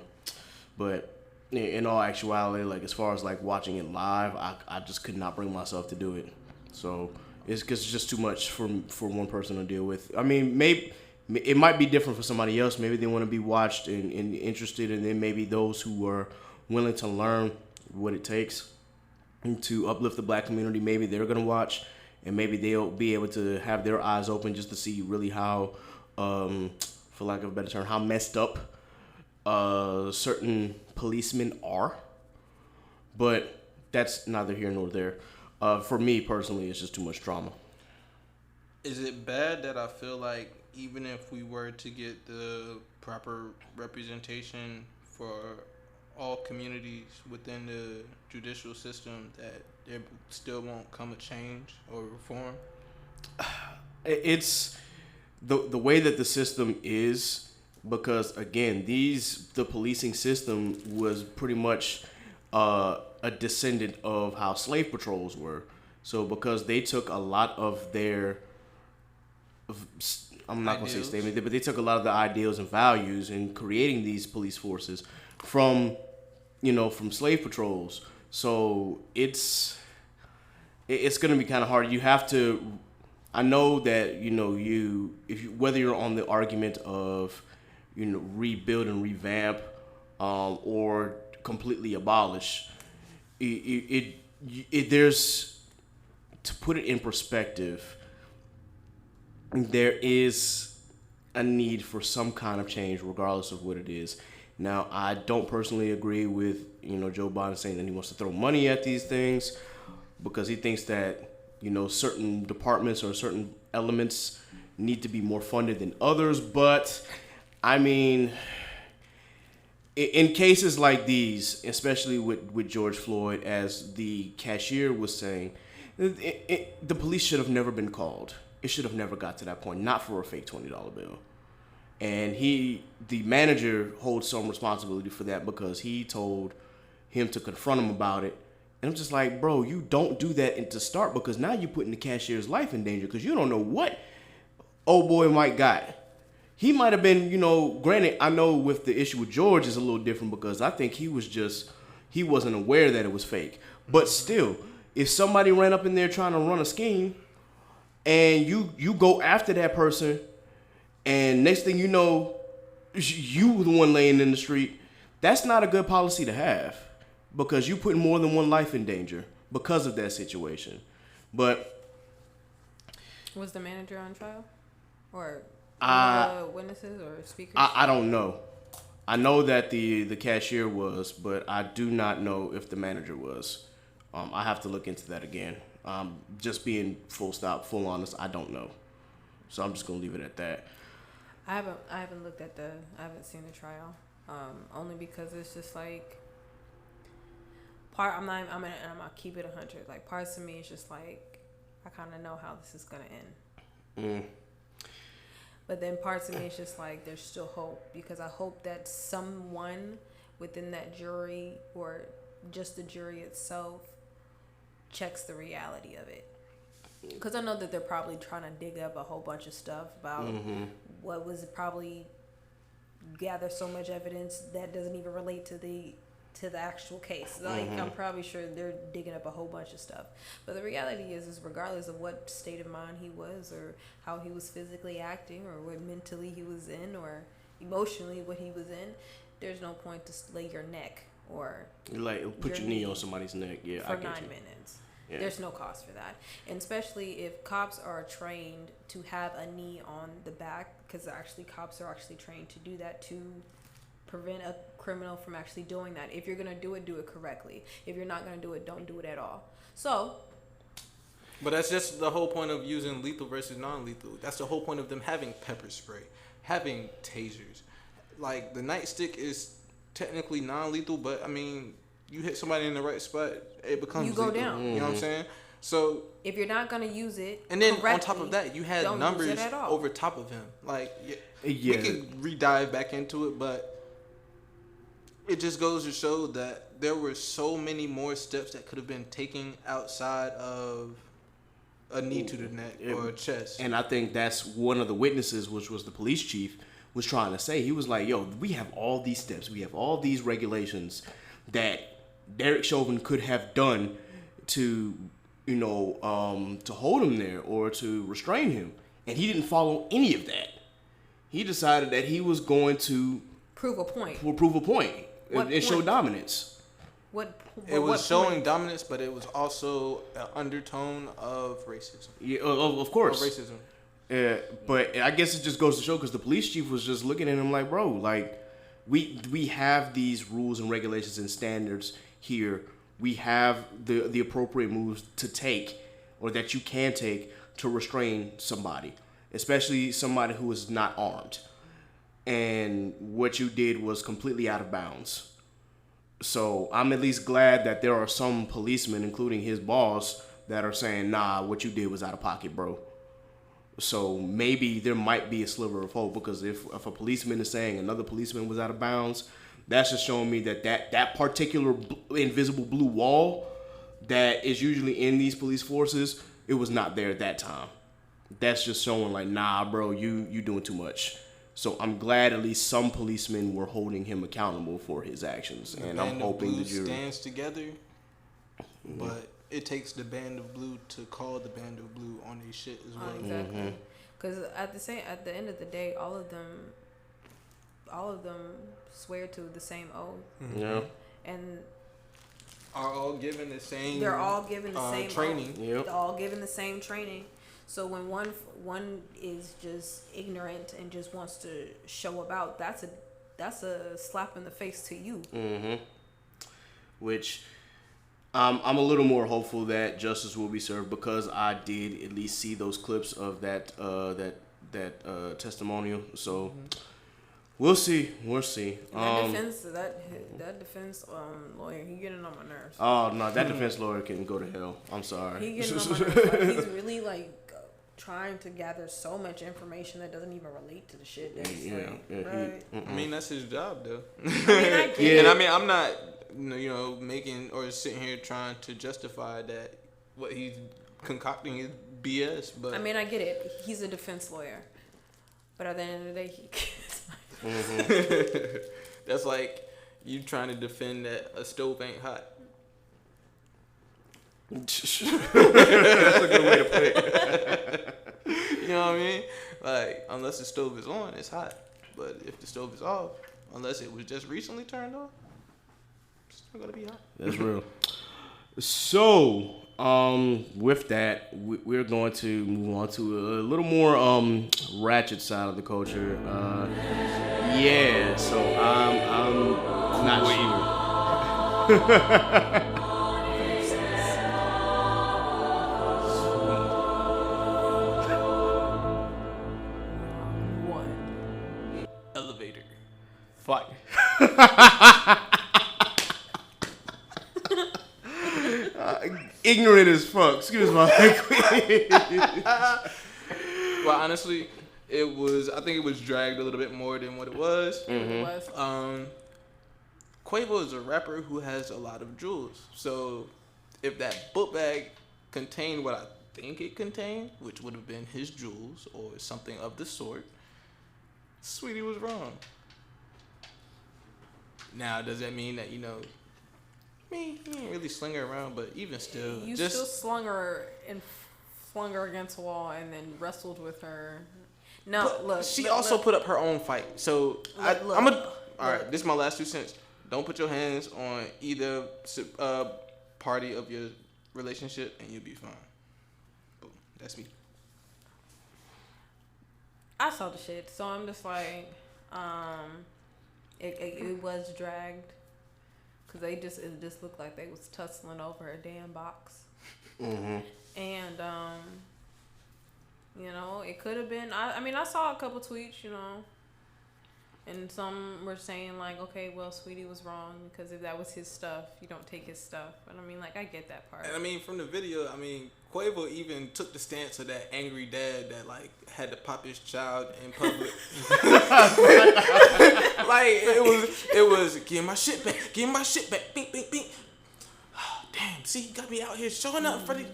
But in all actuality, like, as far as like watching it live, I just could not bring myself to do it. So it's just too much for one person to deal with. I mean, maybe it might be different for somebody else. Maybe they want to be watched and interested, and then maybe those who are willing to learn what it takes to uplift the black community, maybe they're going to watch, and maybe they'll be able to have their eyes open just to see really how, for lack of a better term, how messed up certain policemen are. But that's neither here nor there. For me personally, it's just too much trauma. Is it bad that I feel like even if we were to get the proper representation for all communities within the judicial system, that there still won't come a change or reform? It's the way that the system is, because again, the policing system was pretty much a descendant of how slave patrols were. So because they took a lot of their, I'm not going to say statement, but they took a lot of the ideals and values in creating these police forces from, from slave patrols. So it's going to be kind of hard. You have to, I know that, whether you're on the argument of, rebuild and revamp, or completely abolish, there's, to put it in perspective, there is a need for some kind of change, regardless of what it is. Now, I don't personally agree with, Joe Biden saying that he wants to throw money at these things because he thinks that, certain departments or certain elements need to be more funded than others. But, I mean, in cases like these, especially with George Floyd, as the cashier was saying, the police should have never been called. It should have never got to that point, not for a fake $20 bill. And the manager holds some responsibility for that because he told him to confront him about it. And I'm just like, bro, you don't do that to start, because now you're putting the cashier's life in danger because you don't know what old boy Mike got. He might have been, granted, I know with the issue with George is a little different because I think he wasn't aware that it was fake. But still, if somebody ran up in there trying to run a scheme and you go after that person, and next thing you know, you the one laying in the street, that's not a good policy to have because you put more than one life in danger because of that situation. But was the manager on trial? Or witnesses or speakers? I don't know. I know that the cashier was, but I do not know if the manager was. I have to look into that again. Just being full honest, I don't know. So I'm just gonna leave it at that. I haven't looked at I haven't seen the trial. Only because it's just like I'm gonna keep it 100. Like, parts of me is just like, I kind of know how this is gonna end. But then parts of me is just like, there's still hope, because I hope that someone within that jury, or just the jury itself, checks the reality of it. Because I know that they're probably trying to dig up a whole bunch of stuff about what was probably gather so much evidence that doesn't even relate to the actual case. Like, I'm probably sure they're digging up a whole bunch of stuff. But the reality is regardless of what state of mind he was, or how he was physically acting, or what mentally he was in, or emotionally what he was in, there's no point to lay your neck or like put your knee on somebody's neck. Yeah, for 9 minutes. Yeah. There's no cost for that. And especially if cops are trained to have a knee on the back, because actually cops are actually trained to do that, to prevent a criminal from actually doing that. If you're going to do it correctly. If you're not going to do it, don't do it at all. So. But that's just the whole point of using lethal versus non-lethal. That's the whole point of them having pepper spray, having tasers. Like, the nightstick is technically non-lethal, but I mean, you hit somebody in the right spot, it becomes you go lethal. down. You know what I'm saying? So if you're not gonna use it, and then on top of that, you had numbers over top of him. Like, we could re-dive back into it, but it just goes to show that there were so many more steps that could have been taken outside of a knee to the neck or a chest. And I think that's one of the witnesses, which was the police chief, was trying to say. He was like, yo, we have all these steps, we have all these regulations that Derek Chauvin could have done to, to hold him there or to restrain him. And he didn't follow any of that. He decided that he was going to prove a point and show dominance. It was showing dominance, but it was also an undertone of racism. Yeah, of course. Of racism. Yeah, but I guess it just goes to show, because the police chief was just looking at him like, bro, like, we have these rules and regulations and standards here. We have the appropriate moves to take, or that you can take, to restrain somebody, especially somebody who is not armed. And what you did was completely out of bounds. So I'm at least glad that there are some policemen, including his boss, that are saying, nah, what you did was out of pocket, bro. So maybe there might be a sliver of hope, because if a policeman is saying another policeman was out of bounds, that's just showing me that particular invisible blue wall that is usually in these police forces, it was not there at that time. That's just showing like, nah, bro, you doing too much. So I'm glad at least some policemen were holding him accountable for his actions, and I'm hoping the jury stands together. But it takes the band of blue to call the band of blue on their shit as well. Exactly. Because at the end of the day, all of them swear to the same oath. Yeah. And are all given the same. They're all given the same training. Yep. They're all given the same training. So when one is just ignorant and just wants to show about, that's a slap in the face to you. Mm-hmm. Which I'm a little more hopeful that justice will be served, because I did at least see those clips of that testimonial. So we'll see. That defense lawyer, he getting on my nerves. Oh no, that defense lawyer can go to hell. I'm sorry. He getting on my nerves. Like, he's really like trying to gather so much information that doesn't even relate to the shit that he's saying. Right? I mean, that's his job, though. I mean, I get it. And I mean, I'm not, making or sitting here trying to justify that what he's concocting is BS. But I mean, I get it. He's a defense lawyer, but at the end of the day, that's like you trying to defend that a stove ain't hot. That's a good way to put it. You know what I mean? Like, unless the stove is on, it's hot. But if the stove is off, unless it was just recently turned off, it's still gonna be hot. That's real. So, with that, we're going to move on to a little more ratchet side of the culture. Yeah. So I'm not sure. Elevator. Fuck. Ignorant as fuck. Excuse my language. Well, honestly, I think it was dragged a little bit more than what it was. Mm-hmm. Quavo is a rapper who has a lot of jewels. So if that book bag contained what I think it contained, which would have been his jewels or something of the sort, Sweetie was wrong. Now, does that mean that, he ain't really sling her around, but even still. You still slung her and flung her against a wall and then wrestled with her. No, look. She also put up her own fight. So, all right, this is my last 2 cents. Don't put your hands on either party of your relationship and you'll be fine. Boom. That's me. I saw the shit, so I'm just like, it was dragged, cause it just looked like they was tussling over a damn box, and it could have been. I mean, I saw a couple tweets, and some were saying like, okay, well, Sweetie was wrong because if that was his stuff, you don't take his stuff. But I mean, like, I get that part. And I mean, from the video, Quavo even took the stance of that angry dad that like had to pop his child in public. Like it was give my shit back, bing bing bing. Oh, damn, see, you got me out here showing up for the.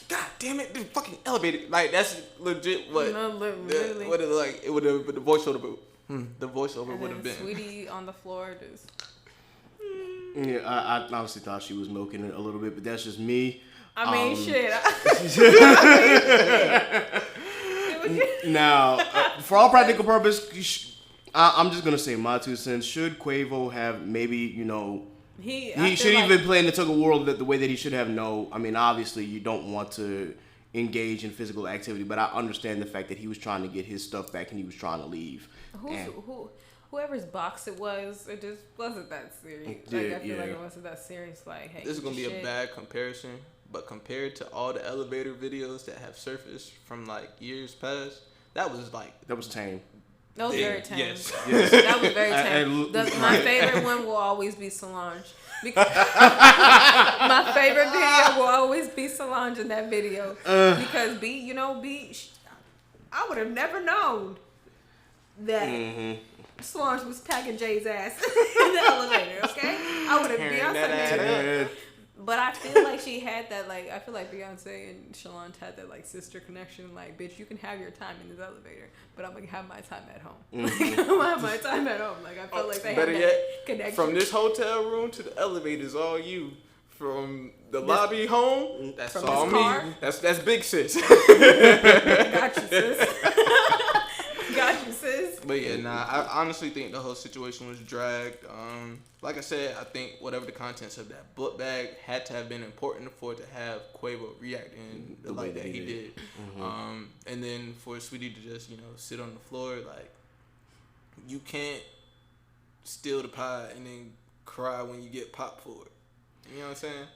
God damn it, the fucking elevator. Like that's legit what. No, literally. What it like? It would have, but the voiceover. The voiceover would have been. Sweetie on the floor just. Yeah, I honestly thought she was milking it a little bit, but that's just me. I mean, shit. Now, for all practical purpose, I'm just gonna say my 2 cents. Should Quavo have maybe he should even play in the tug of war the way that he should have? No, I mean obviously you don't want to engage in physical activity, but I understand the fact that he was trying to get his stuff back and he was trying to leave. Whoever's box it just wasn't that serious. Like, I feel like it wasn't that serious. Like, hey, this is gonna be a bad comparison, but compared to all the elevator videos that have surfaced from like years past, that was tame. That was very tame. Yes. That was very tame. My favorite one will always be Solange. My favorite video will always be Solange in that video. Because B, I would have never known that Solange was tagging Jay's ass in the elevator, okay? I would have been But I feel like she had that, like, I feel like Beyonce and Shalonte had that, like, sister connection. Like, bitch, you can have your time in this elevator, but I'm going to have my time at home. Like, I'm going to have my time at home. Like, I felt like they had that connection. From this hotel room to the elevator is all you. From the lobby home, that's all me. That's big sis. Got you, sis. Got you, sis. But yeah, I honestly think the whole situation was dragged. Like I said, I think whatever the contents of that book bag had to have been important for it to have Quavo react in the light that he did. Mm-hmm. And then for Sweetie to just, sit on the floor, like, you can't steal the pie and then cry when you get popped for it. You know what I'm saying?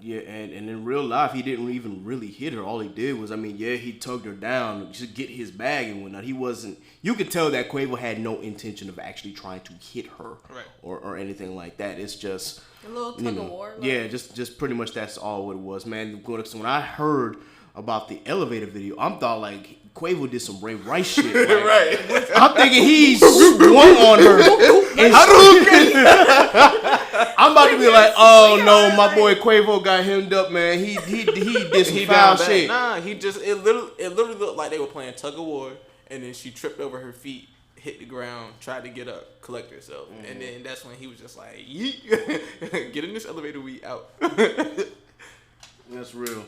Yeah, and in real life, he didn't even really hit her. All he did was, he tugged her down to get his bag and whatnot. He wasn't. You could tell that Quavo had no intention of actually trying to hit her, right, or anything like that. It's just a little tug of war. Like. Yeah, just pretty much that's all what it was, man. When I heard about the elevator video, I thought like Quavo did some Ray Rice shit. Like, right. I'm thinking he swung on her. I'm about to be like, oh no, my boy Quavo got hemmed up, man. He did some foul shit. Nah, it literally looked like they were playing tug of war, and then she tripped over her feet, hit the ground, tried to get up, collect herself, and then that's when he was just like, yeet, get in this elevator, we out. That's real.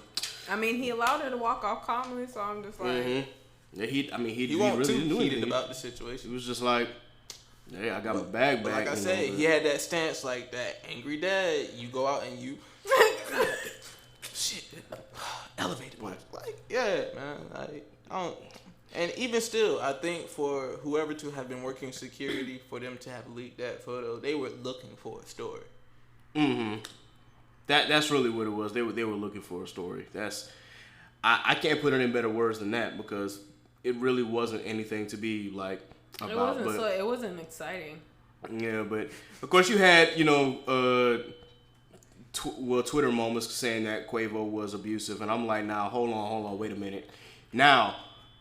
I mean, he allowed her to walk off calmly, so I'm just like, yeah, he wasn't really too didn't do heated anything about the situation. He was just like, yeah, I got my bag back. Like I said, he had that stance like that angry dad. You go out and you shit, elevated. Like, yeah, man. Like, I don't. And even still, I think for whoever to have been working security, for them to have leaked that photo, they were looking for a story. Mm-hmm. That's really what it was. They were looking for a story. I can't put it in better words than that, because it really wasn't anything to be like about. It wasn't exciting. Yeah, but of course you had Twitter moments saying that Quavo was abusive, and I'm like, now hold on, wait a minute. Now,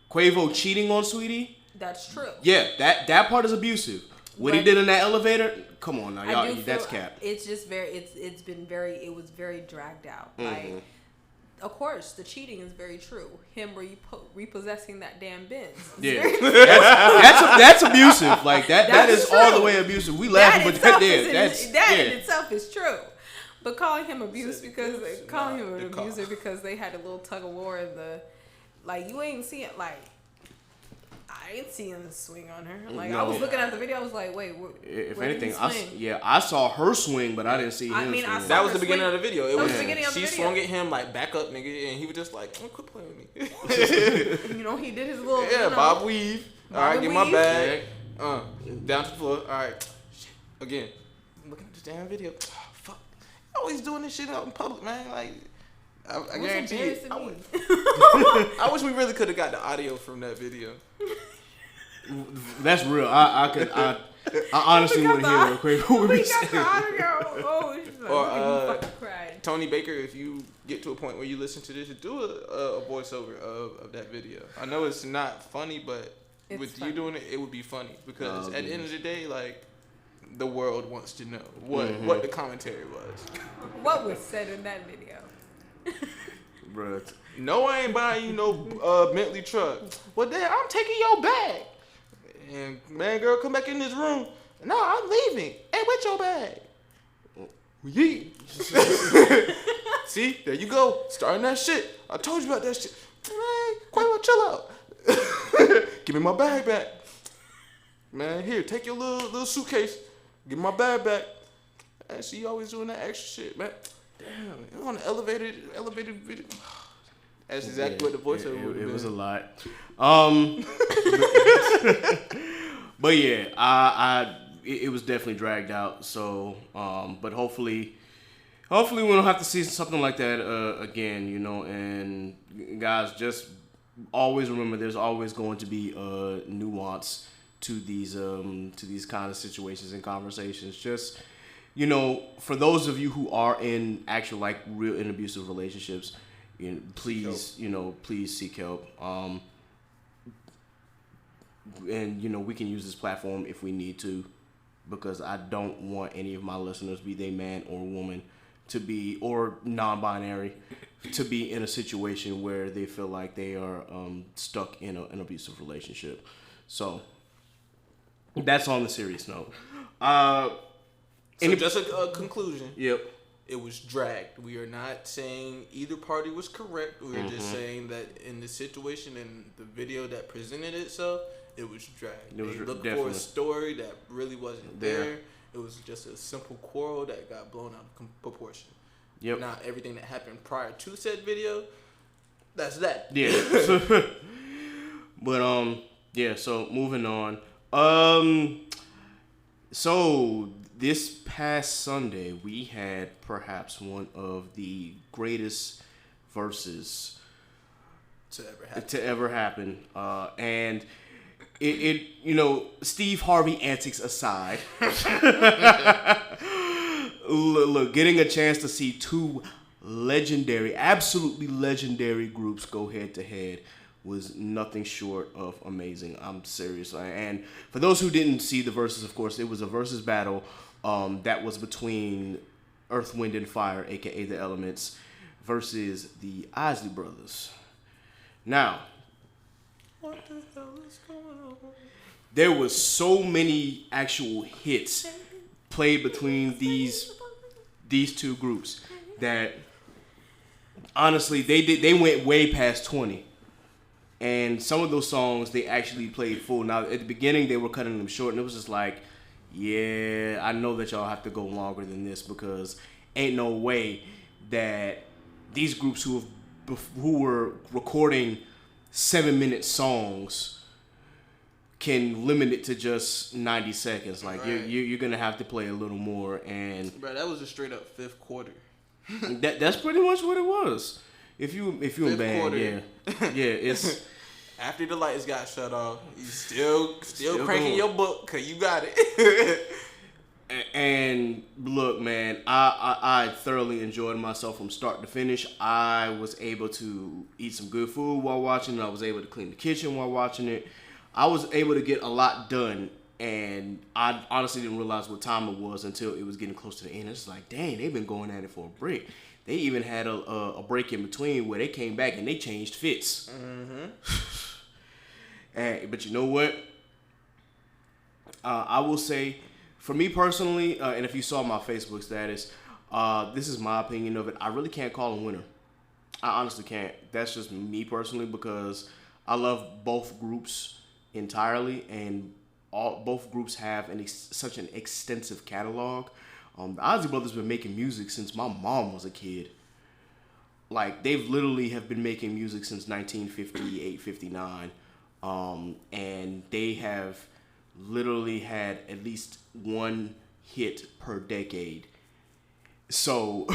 Quavo cheating on Sweetie? That's true. Yeah, that part is abusive. What he did in that elevator? Come on now, y'all. That's cap. It's just it was very dragged out. Mm-hmm. Like, of course, the cheating is very true. Him repossessing that damn Benz. Yeah, that's abusive. Like that is all the way abusive. We laughing, but that in itself is true. But calling him an abuser because they had a little tug of war in you ain't see it like. I didn't see him swing on her. Like, no. I was looking at the video, I was like, wait, if anything, I saw her swing, but I didn't see him swing. That was the beginning of the video. She swung at him like, back up, nigga, and he was just like, quit playing with me. He did his little bob weave. All right, get my bag. Down to the floor. All right, shit. Again, I'm looking at this damn video. Oh, fuck, always doing this shit out in public, man. Like, I guarantee you. I wish we really could have got the audio from that video. That's real. I honestly want to hear what Quavo would be saying. Or Tony Baker, if you get to a point where you listen to this, do a voiceover of that video. I know it's not funny, but with you doing it, it would be funny, because at the end of the day, like, the world wants to know what the commentary was. What was said in that video? Bruh. No, I ain't buying you no Bentley truck. Well, then I'm taking your bag. And man, girl, come back in this room. No, I'm leaving. Hey, where's your bag? Yeet. See, there you go. Starting that shit. I told you about that shit. Man, Quavo, chill out. Give me my bag back. Man, here, take your little suitcase. Give me my bag back. And she always doing that extra shit, man. Damn, on the elevated video. That's exactly what the voiceover would have been. It was a lot. But yeah, it was definitely dragged out. So, but hopefully we don't have to see something like that again. And guys, just always remember, there's always going to be nuance to these kind of situations and conversations. Just, for those of you who are in actual, like, real and abusive relationships, please seek help. And we can use this platform if we need to, because I don't want any of my listeners, be they man or woman, to be, or non-binary, to be in a situation where they feel like they are stuck in an abusive relationship. So that's on the serious note. So just a conclusion. Yep. It was dragged. We are not saying either party was correct. We are just saying that in the situation and the video that presented itself, it was dragged. They looked for a story that really wasn't there. It was just a simple quarrel that got blown out of proportion. Yep. Not everything that happened prior to said video, that's that. Yeah. But yeah, so moving on. So this past Sunday we had perhaps one of the greatest verses to ever happen. And it you know, Steve Harvey antics aside, look, getting a chance to see two legendary, absolutely legendary groups go head to head was nothing short of amazing. I'm serious. And for those who didn't see the verses, of course, it was a versus battle that was between Earth, Wind, and Fire, aka the Elements, versus the Isley Brothers. Now, What the hell is going on? there was so many actual hits played between these two groups that honestly they went way past 20. And some of those songs they actually played full. Now at the beginning they were cutting them short, and it was just like, yeah, I know that y'all have to go longer than this, because ain't no way that these groups who were recording 7-minute songs can limit it to just 90 seconds. Like, right. you're gonna have to play a little more. And bro, that was a straight up fifth quarter. that's pretty much what it was. If you in band, quarter. yeah, it's after the lights got shut off, you still cranking going. your book because you got it. And look, man, I thoroughly enjoyed myself from start to finish. I was able to eat some good food while watching it. I was able to clean the kitchen while watching it. I was able to get a lot done, and I honestly didn't realize what time it was until it was getting close to the end. It's like, dang, they've been going at it for a break. They even had a break in between where they came back and they changed fits. But you know what? I will say, for me personally, and if you saw my Facebook status, this is my opinion of it. I really can't call a winner. I honestly can't. That's just me personally, because I love both groups entirely, and both groups have such an extensive catalog. The Isley Brothers been making music since my mom was a kid. Like, they've literally have been making music since 1958, 59. And they have literally had at least one hit per decade. So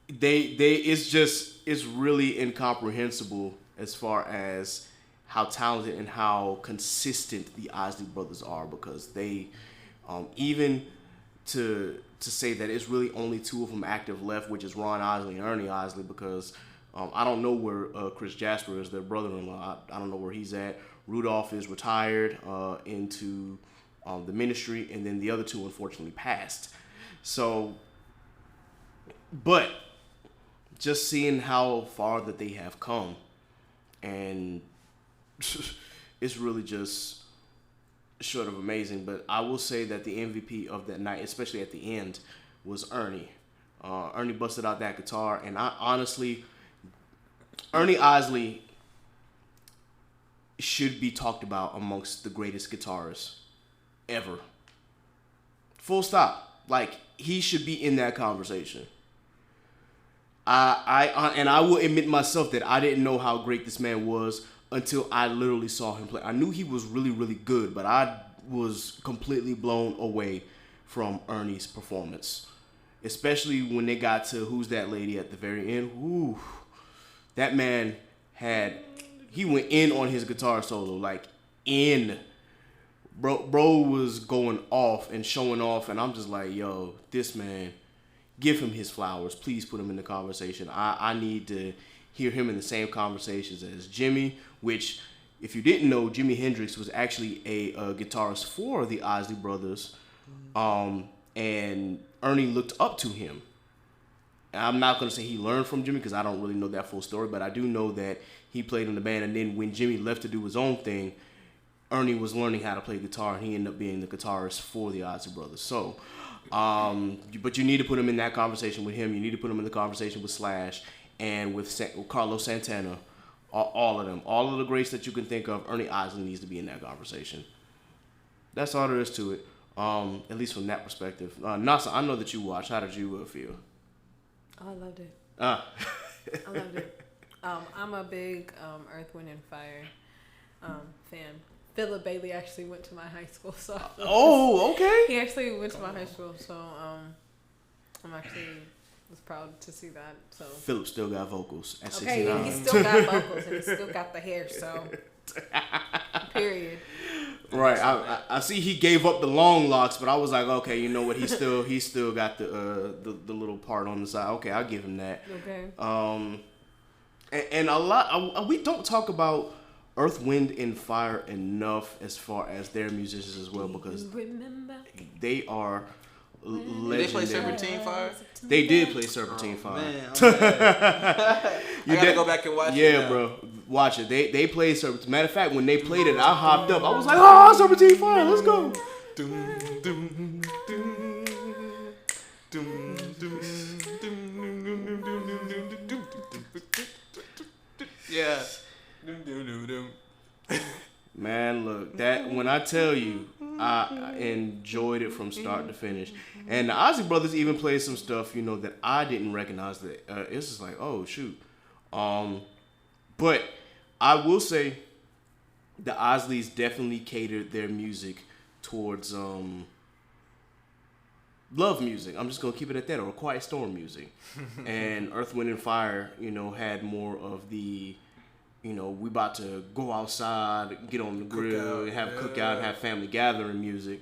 it's really incomprehensible as far as how talented and how consistent the Isley Brothers are, because they even to say that it's really only two of them active left, which is Ron Isley and Ernie Isley, because I don't know where Chris Jasper is, their brother-in-law. I don't know where he's at. Rudolph is retired into the ministry, and then the other two unfortunately passed. So, but just seeing how far that they have come, and it's really just short of amazing. But I will say that the MVP of that night, especially at the end, was Ernie. Ernie busted out that guitar, and I honestly, Ernie Isley should be talked about amongst the greatest guitarists ever. Full stop. Like, he should be in that conversation. I will admit myself that I didn't know how great this man was until I literally saw him play. I knew he was really, really good, but I was completely blown away from Ernie's performance. Especially when they got to Who's That Lady at the very end. Ooh, that man he went in on his guitar solo, like in. Bro was going off and showing off, and I'm just like, yo, this man, give him his flowers. Please put him in the conversation. I need to hear him in the same conversations as Jimmy, which, if you didn't know, Jimi Hendrix was actually a guitarist for the Isley Brothers, and Ernie looked up to him. I'm not going to say he learned from Jimmy because I don't really know that full story, but I do know that he played in the band, and then when Jimmy left to do his own thing, Ernie was learning how to play guitar, and he ended up being the guitarist for the Ozzy Brothers. So, but you need to put him in that conversation with him. You need to put him in the conversation with Slash and with Carlos Santana, all of them. All of the greats that you can think of, Ernie Isley needs to be in that conversation. That's all there is to it, at least from that perspective. Nasa, I know that you watched. How did you feel? Oh, I loved it. Ah. I loved it. I'm a big Earth, Wind, and Fire fan. Philip Bailey actually went to my high school, so. Oh, okay. He actually went to my high school, so I'm actually was proud to see that. So. Philip still got vocals at 69. Okay, and he still got vocals and he still got the hair, so. Period. Right, I see he gave up the long locks, but I was like, okay, you know what? He still got the little part on the side. Okay, I'll give him that. Okay. And a lot we don't talk about Earth, Wind, and Fire enough as far as their musicians as well because they are legendary. Did they play Serpentine Fire? They did play Serpentine Fire. Man, I gotta go back and watch it. Yeah, bro. Watch it. They played Serpentine. Matter of fact, when they played it, I hopped up. I was like, oh, Serpentine Fire, let's go. Yeah. Man, look, that when I tell you, I enjoyed it from start to finish. And the Ozzy Brothers even played some stuff, you know, that I didn't recognize. That it's just like, oh shoot. But I will say, the Osleys definitely catered their music towards love music. I'm just gonna keep it at that, or Quiet Storm music. And Earth, Wind, and Fire, you know, had more of the, you know, we about to go outside, get on the grill, and have cookout, and have family gathering music.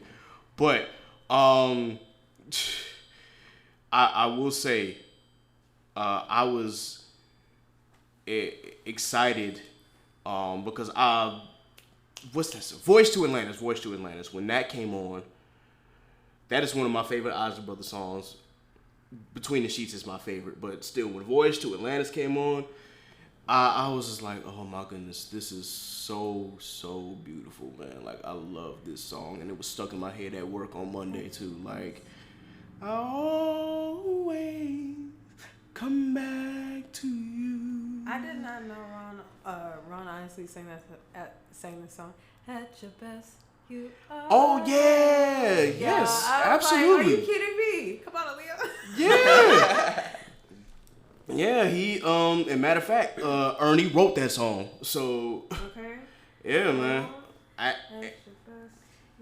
But I will say, I was excited because what's that? Voice to Atlantis. When that came on, that is one of my favorite Ozzy Brothers songs. Between the Sheets is my favorite, but still, when Voyage to Atlantis came on, I was just like, oh my goodness, this is so beautiful, man. Like, I love this song, and it was stuck in my head at work on Monday too. Like, I always come back to you. I did not know Ron Isley sang the song. At your best, you are. Oh yeah, yes, absolutely. Like, are you kidding me? Come on, Aaliyah. Yeah. Yeah, he and matter of fact, Ernie wrote that song. So Okay. yeah, man.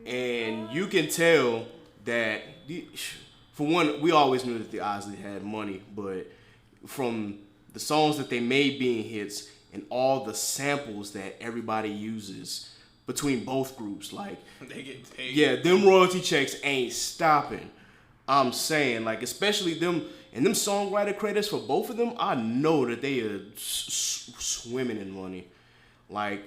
And you can tell that for one, we always knew that the Ozzy had money, but from the songs that they made being hits and all the samples that everybody uses between both groups, like They get paid. yeah, them royalty checks ain't stopping. I'm saying, like, especially them and them songwriter credits for both of them, I know that they are swimming in money. Like,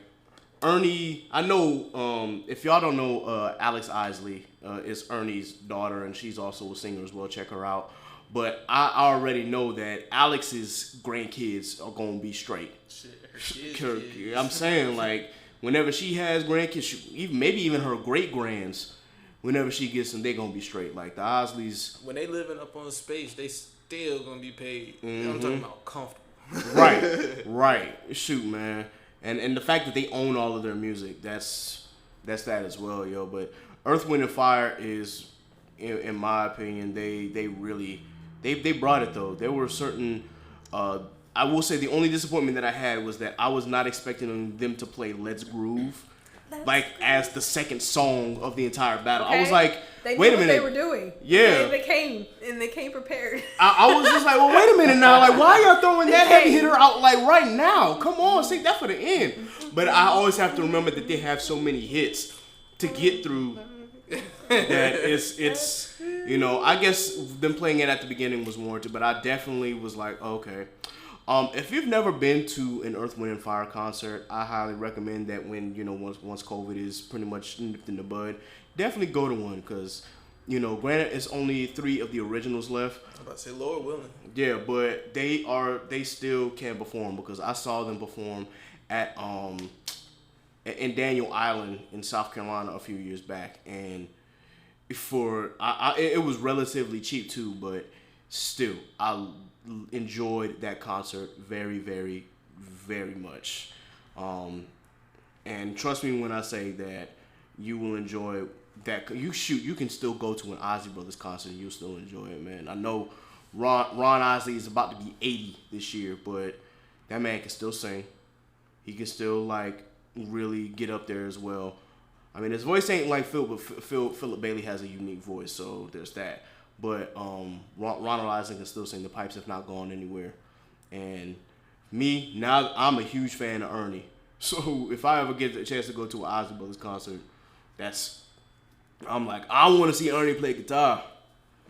Ernie, I know, if y'all don't know, Alex Isley is Ernie's daughter, and she's also a singer as well. Check her out. But I already know that Alex's grandkids are going to be straight. Shit, I'm saying, like, whenever she has grandkids, maybe even her great-grands, whenever she gets them, they going to be straight. Like, the Osleys. When they living up on space, they still gonna be paid. I'm talking about comfortable. Right. Shoot, man. And the fact that they own all of their music, that's that as well, yo. But Earth, Wind, and Fire is, in my opinion, they really brought it though. There were certain. I will say the only disappointment that I had was that I was not expecting them to play "Let's Groove" as the second song of the entire battle. Okay. I was like, They wait knew a minute. what they were doing. Yeah. They came prepared. I was just like, well, wait a minute now. Like, why y'all throwing that heavy hitter out like right now? Come on, save that for the end. But I always have to remember that they have so many hits to get through that it's you know, I guess them playing it at the beginning was warranted, but I definitely was like, okay. If you've never been to an Earth, Wind, and Fire concert, I highly recommend that when, you know, once COVID is pretty much nipped in the bud, definitely go to one, because Granted, it's only 3 of the originals left. I'm about to say Lord willing. Yeah, but they still can perform because I saw them perform at in Daniel Island in South Carolina a few years back, and it was relatively cheap too, but still I enjoyed that concert very, very, very much. And trust me when I say that you will enjoy that. You can still go to an Ozzy Brothers concert and you'll still enjoy it, man. I know Ron Isley is about to be 80 this year, but that man can still sing. He can still really get up there as well. I mean, his voice ain't like Phil, but Philip Bailey has a unique voice, so there's that. But Ronald Isley can still sing. The pipes have not gone anywhere. And me, now I'm a huge fan of Ernie. So if I ever get the chance to go to an Ozzy Brothers concert, I'm like, I want to see Ernie play guitar.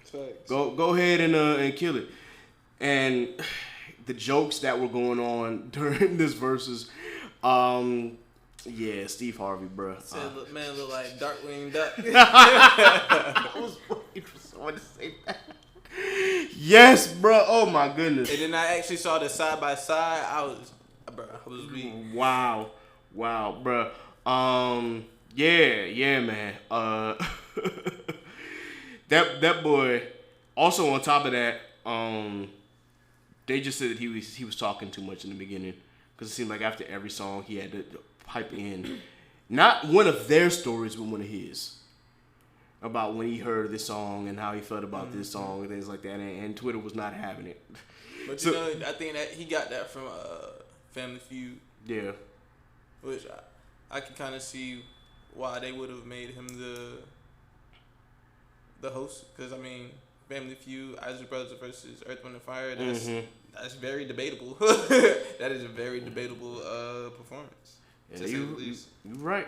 Thanks. Go ahead and kill it. And the jokes that were going on during this versus, yeah, Steve Harvey, bro. Said, man, look like Darkwing Duck. I was waiting for someone to say that. Yes, bro. Oh my goodness. And then I actually saw the side by side. I was weak. Wow, bro. Yeah, man. That boy. Also, on top of that, they just said that he was talking too much in the beginning because it seemed like after every song he had to pipe in, not one of their stories, but one of his. About when he heard this song and how he felt about this song and things like that, and Twitter was not having it. But I think that he got that from Family Feud. Yeah. Which I can kind of see why they would have made him the host, because I mean, Family Feud, Isaac Brothers versus Earth, Wind, and Fire. That's very debatable. That is a very debatable performance. Yeah, you're right.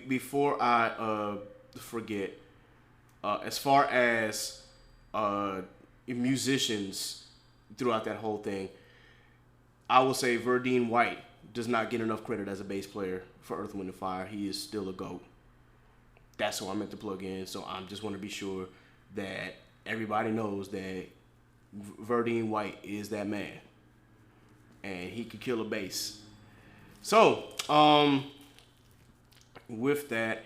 Before I forget, as far as musicians throughout that whole thing, I will say Verdine White does not get enough credit as a bass player for Earth, Wind, and Fire. He is still a GOAT. That's who I meant to plug in. So I just want to be sure that everybody knows that Verdine White is that man. And he could kill a bass. So, with that,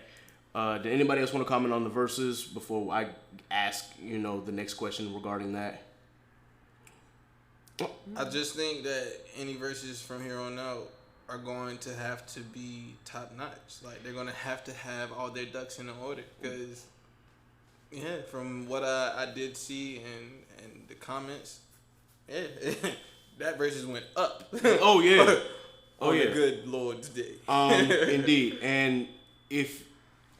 did anybody else want to comment on the verses before I ask, the next question regarding that? I just think that any verses from here on out are going to have to be top notch. Like, they're going to have all their ducks in order. Because, yeah, from what I did see and the comments, yeah, that verses went up. Oh, yeah. On the good Lord's day. Indeed. And if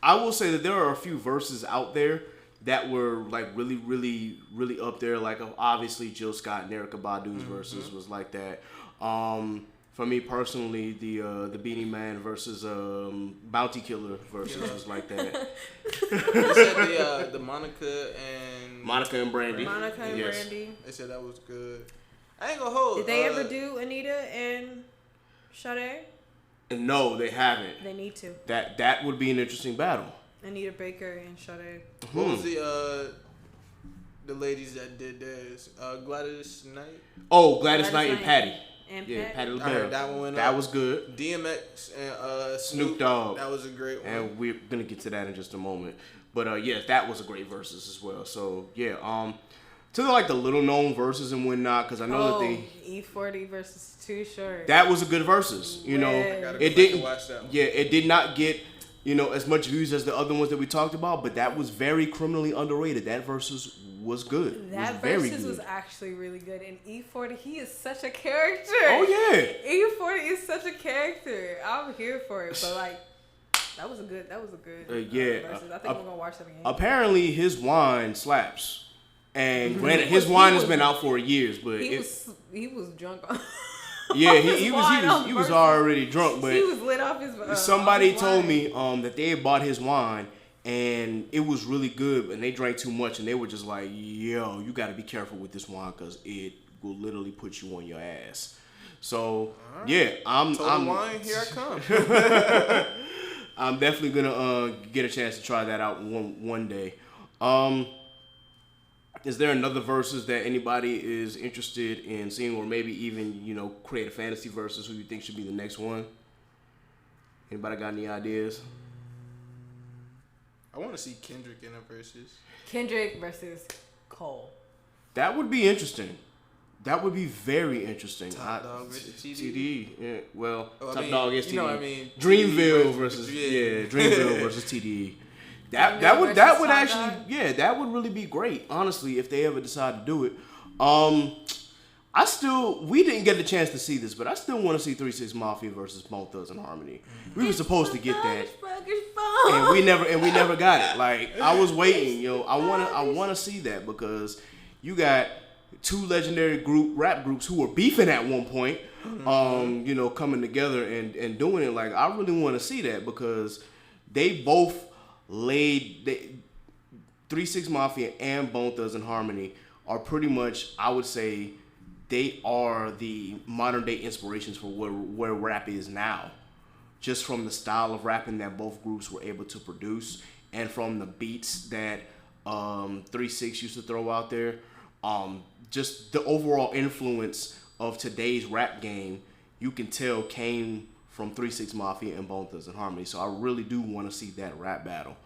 I will say that there are a few verses out there that were like really, really, really up there. Like obviously Jill Scott and Erykah Badu's verses was like that. For me personally, the Beanie Man versus Bounty Killer versus was like that. They said the Monica and Brandy. Monica and Brandy. They said that was good. I ain't gonna hold. Did they ever do Anita and Sade? No, they haven't. They need to. That would be an interesting battle. Anita Baker and Sade. What was the ladies that did theirs? Gladys Knight. Oh, Gladys Knight and Patty. Patty LaBelle. I heard that one went That up. was good. DMX and Snoop Dogg. That was a great one. And we're gonna get to that in just a moment. But yes, that was a great versus as well. So yeah, to the little known verses and whatnot, because I know that they E40 versus Too Short. That was a good versus. It didn't. Yeah, it did not get as much views as the other ones that we talked about, but that was very criminally underrated. That versus was good. That versus was actually really good. And E40, he is such a character. Oh yeah. E40 is such a character. I'm here for it, but that was a good. Versus. I think we're gonna watch that again. Apparently, his wine slaps. And granted, his wine has been out for years, but he was drunk. Yeah, he was already drunk, but he was lit off his. Somebody told me that they had bought his wine and it was really good, and they drank too much, and they were just like, "Yo, you got to be careful with this wine because it will literally put you on your ass." So yeah, I'm wine. Here I come. I'm definitely gonna get a chance to try that out one day. Is there another versus that anybody is interested in seeing, or maybe even create a fantasy versus who you think should be the next one? Anybody got any ideas? I want to see Kendrick in a versus. Kendrick versus Cole. That would be interesting. That would be very interesting. Top Dog versus TD. TD. Yeah. Well, Oh, I Top mean, Dog is TD. you know what I mean? Dreamville TD versus yeah. Dreamville versus TD. That Dreamville would versus Top actually Dog? that would really be great. Honestly, if they ever decide to do it. We didn't get the chance to see this, but I still want to see 3 6 Mafia versus Bone Thugs and Harmony. We were supposed to get that, and we never got it. Like, I was waiting, I wanna see that because you got two legendary rap groups who were beefing at one point, coming together and doing it. Like, I really want to see that because they both laid 3 6 Mafia and Bone Thugs and Harmony are pretty much, I would say, they are the modern day inspirations for where rap is now. Just from the style of rapping that both groups were able to produce, and from the beats that 3 6 used to throw out there. Just the overall influence of today's rap game, you can tell came from 3 6 Mafia and Bone Thugs and Harmony. So I really do want to see that rap battle.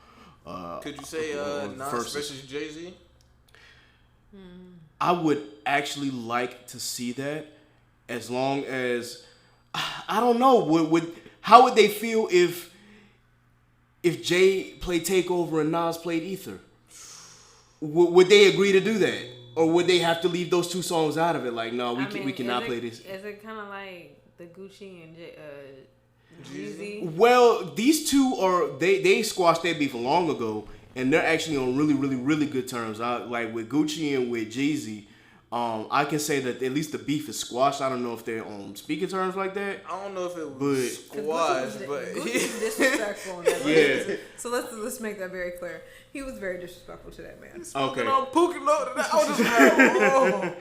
Could you say Nas versus Jay-Z? I would actually like to see that, as long as I don't know. How would they feel if Jay played Takeover and Nas played Ether? Would they agree to do that, or would they have to leave those two songs out of it? Like, no, we cannot play this. Is it kind of like the Gucci and Jeezy? Well, these two they squashed their beef long ago, and they're actually on really, really, really good terms. Like with Gucci and with Jeezy, I can say that at least the beef is squashed. I don't know if they're on speaking terms like that. I don't know if it was squashed, but Gucci's disrespectful. In that Yeah. So let's make that very clear. He was very disrespectful to that man. Okay. I'm poking up. I was just like,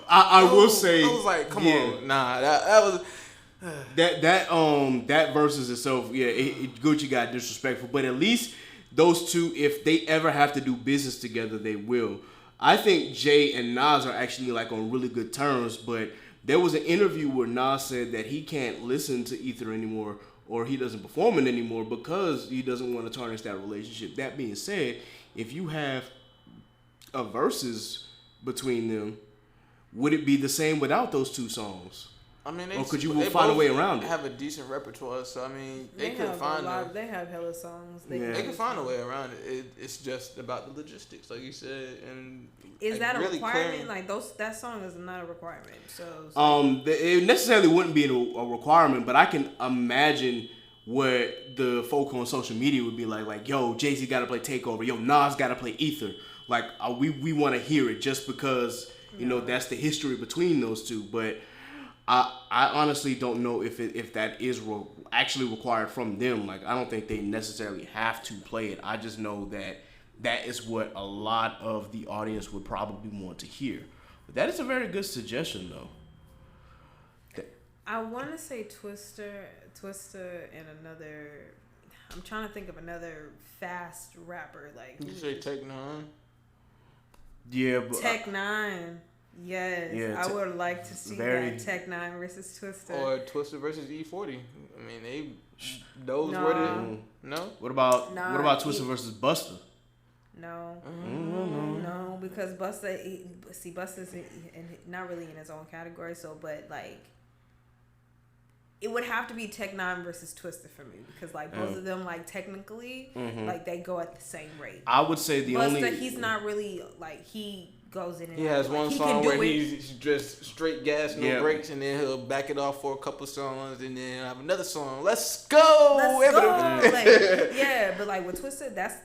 I will say, I was like, come yeah. on, nah, that was. That versus itself, Gucci got disrespectful, but at least those two, if they ever have to do business together, they will. I think Jay and Nas are actually like on really good terms, but there was an interview where Nas said that he can't listen to Ether anymore, or he doesn't perform it anymore because he doesn't want to tarnish that relationship. That being said, if you have a versus between them, would it be the same without those two songs? I mean, or could you find a way around it? Have a decent repertoire, so I mean, They have hella songs. They can find a way around it. It's just about the logistics, like you said, and is that really a requirement? clearing. Like that song is not a requirement. So it necessarily wouldn't be a requirement, but I can imagine what the folk on social media would be like, yo, Jay-Z got to play Takeover, yo, Nas got to play Ether. Like, we want to hear it just because that's the history between those two, but. I honestly don't know if that is actually required from them. Like, I don't think they necessarily have to play it. I just know that is what a lot of the audience would probably want to hear. But that is a very good suggestion, though. I want to say Twister, and another. I'm trying to think of another fast rapper. Like, you say Tech Nine? Yeah, but Tech Nine. Yes, yeah, I would like to see that Tech Nine versus Twister. Or Twister versus E40. I mean, were the no. What about Twister versus Busta? No, no, because Busta's not really in his own category. So, but like, it would have to be Tech Nine versus Twister for me because like both of them like technically like they go at the same rate. I would say Busta, he's not really like he goes in and he has one song where he's just straight gas, no Yeah. breaks, and then he'll back it off for a couple songs, and then have another song. Let's go! Yeah, but like with Twisted, that's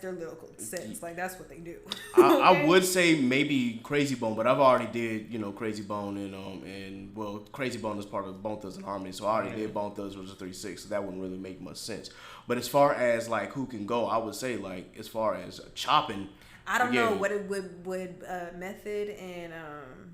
their lyrical sense. Like that's what they do. I would say maybe Crazy Bone, but I've already did Crazy Bone and Crazy Bone is part of Bone Thugs and Harmony, so I already did Bone Thugs versus 3 6, so that wouldn't really make much sense. But as far as like who can go, I would say like as far as chopping. I don't know what it would Method and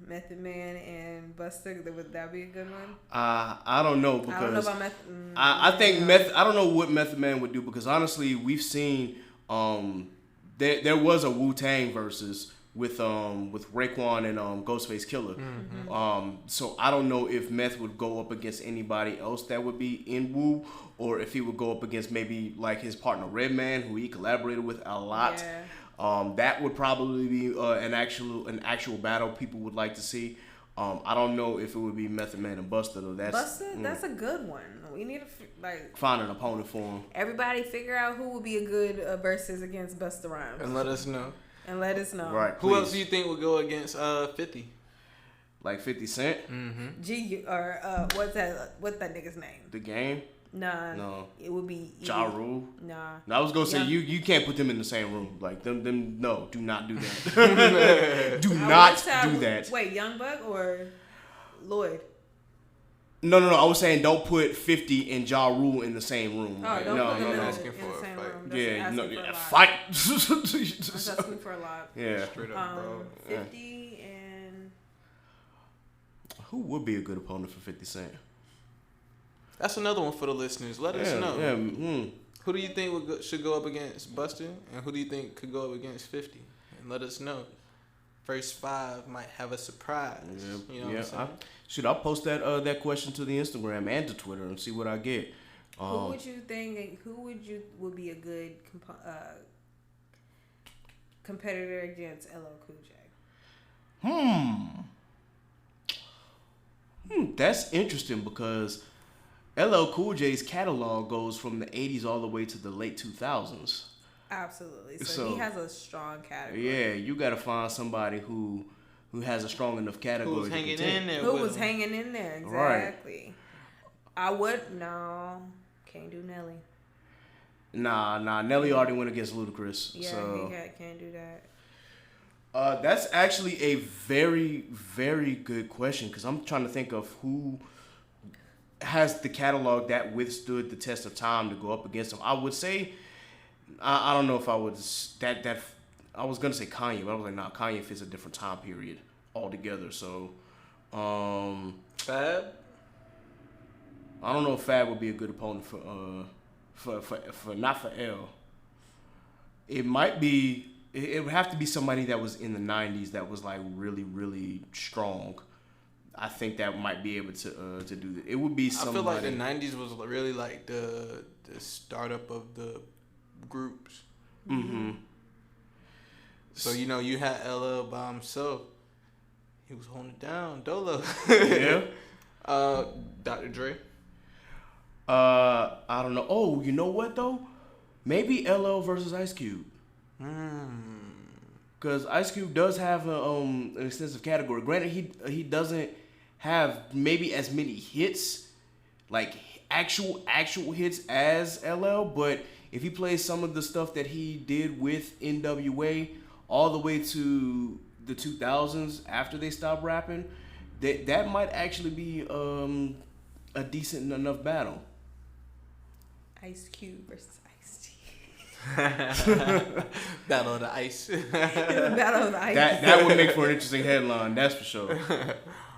Method Man and Busta. Would that be a good one? I don't know because I don't know about Method. I think Method. I don't know what Method Man would do because honestly, we've seen there was a Wu-Tang versus with Raekwon and Ghostface Killer. Mm-hmm. So I don't know if Meth would go up against anybody else that would be in Wu, or if he would go up against maybe like his partner Redman, who he collaborated with a lot. Yeah. That would probably be an actual battle people would like to see. I don't know if it would be Method Man and Busta though. That's a good one. We need to find an opponent for him. Everybody figure out who would be a good versus against Busta Rhymes. And let us know. Right. Who else do you think would go against 50? Like 50 Cent? Mm-hmm. What's that nigga's name? The Game? Nah. No. It would be Ja Rule? Nah. I was gonna say you can't put them in the same room. Like them no, do not do that. do not do that. Wait, Young Buck or Lloyd? No. I was saying don't put 50 and Ja Rule in the same room. Oh, Like, don't put them in asking for the a same fight. room. That's fight. That's asking for a lot. Yeah. Straight up, bro. 50 and Who would be a good opponent for 50 Cent? That's another one for the listeners. Let us know. Yeah. Who do you think should go up against Busta, and who do you think could go up against 50? And let us know. First 5 might have a surprise. Yeah. You know what I'm saying? I'll post that question to the Instagram and to Twitter and see what I get. who would you think? Who would be a good competitor against LL Cool J? That's interesting because LL Cool J's catalog goes from the 80s all the way to the late 2000s. Absolutely. So he has a strong category. Yeah, you got to find somebody who has a strong enough category. Who's hanging to in there? Who was hanging in there? Exactly. Right. Can't do Nelly. Nah. Nelly already went against Ludacris. Yeah, so. he can't do that. That's actually a very, very good question because I'm trying to think of who has the catalog that withstood the test of time to go up against him. I would say, I don't know if I would I was gonna say Kanye, but I was like, nah, Kanye fits a different time period altogether. So, Fab. I don't know if Fab would be a good opponent for not for L. It might be. It would have to be somebody that was in the 90s that was like really, really strong. I think that might be able to do that. It would be somebody. I feel like the 90s was really like the startup of the groups. Mm-hmm. So, you had LL by himself. He was holding it down. Dolo. Yeah. Dr. Dre. I don't know. Oh, you know what though? Maybe LL versus Ice Cube. Because Ice Cube does have an extensive category. Granted, he doesn't have maybe as many hits, like actual hits as LL. But if he plays some of the stuff that he did with NWA all the way to the 2000s after they stopped rapping, that might actually be a decent enough battle. Ice Cube versus Ice-T. Battle of the Ice. Battle of the Ice. That would make for an interesting headline, that's for sure.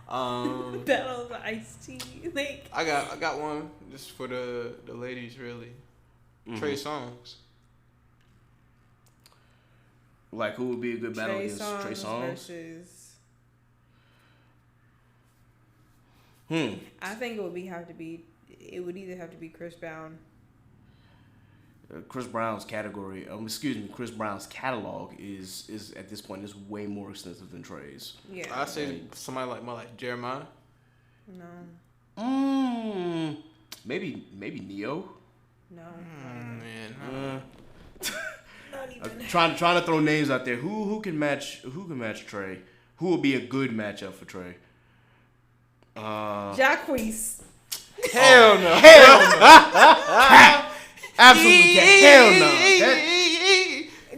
Battle of the Ice-T. Like, I got one just for the ladies, really. Mm-hmm. Trey Songz. Like, who would be a good battle against Trey Songz? Versus... I think it would either have to be Chris Brown. Chris Brown's category, Chris Brown's catalog is at this point is way more extensive than Trey's. Yeah. I say somebody like Jeremiah. No. Maybe Neo. No. Man. Not even. Trying to throw names out there. Who can match Trey? Who would be a good matchup for Trey? Jacquees. Hell no. Absolutely hell no.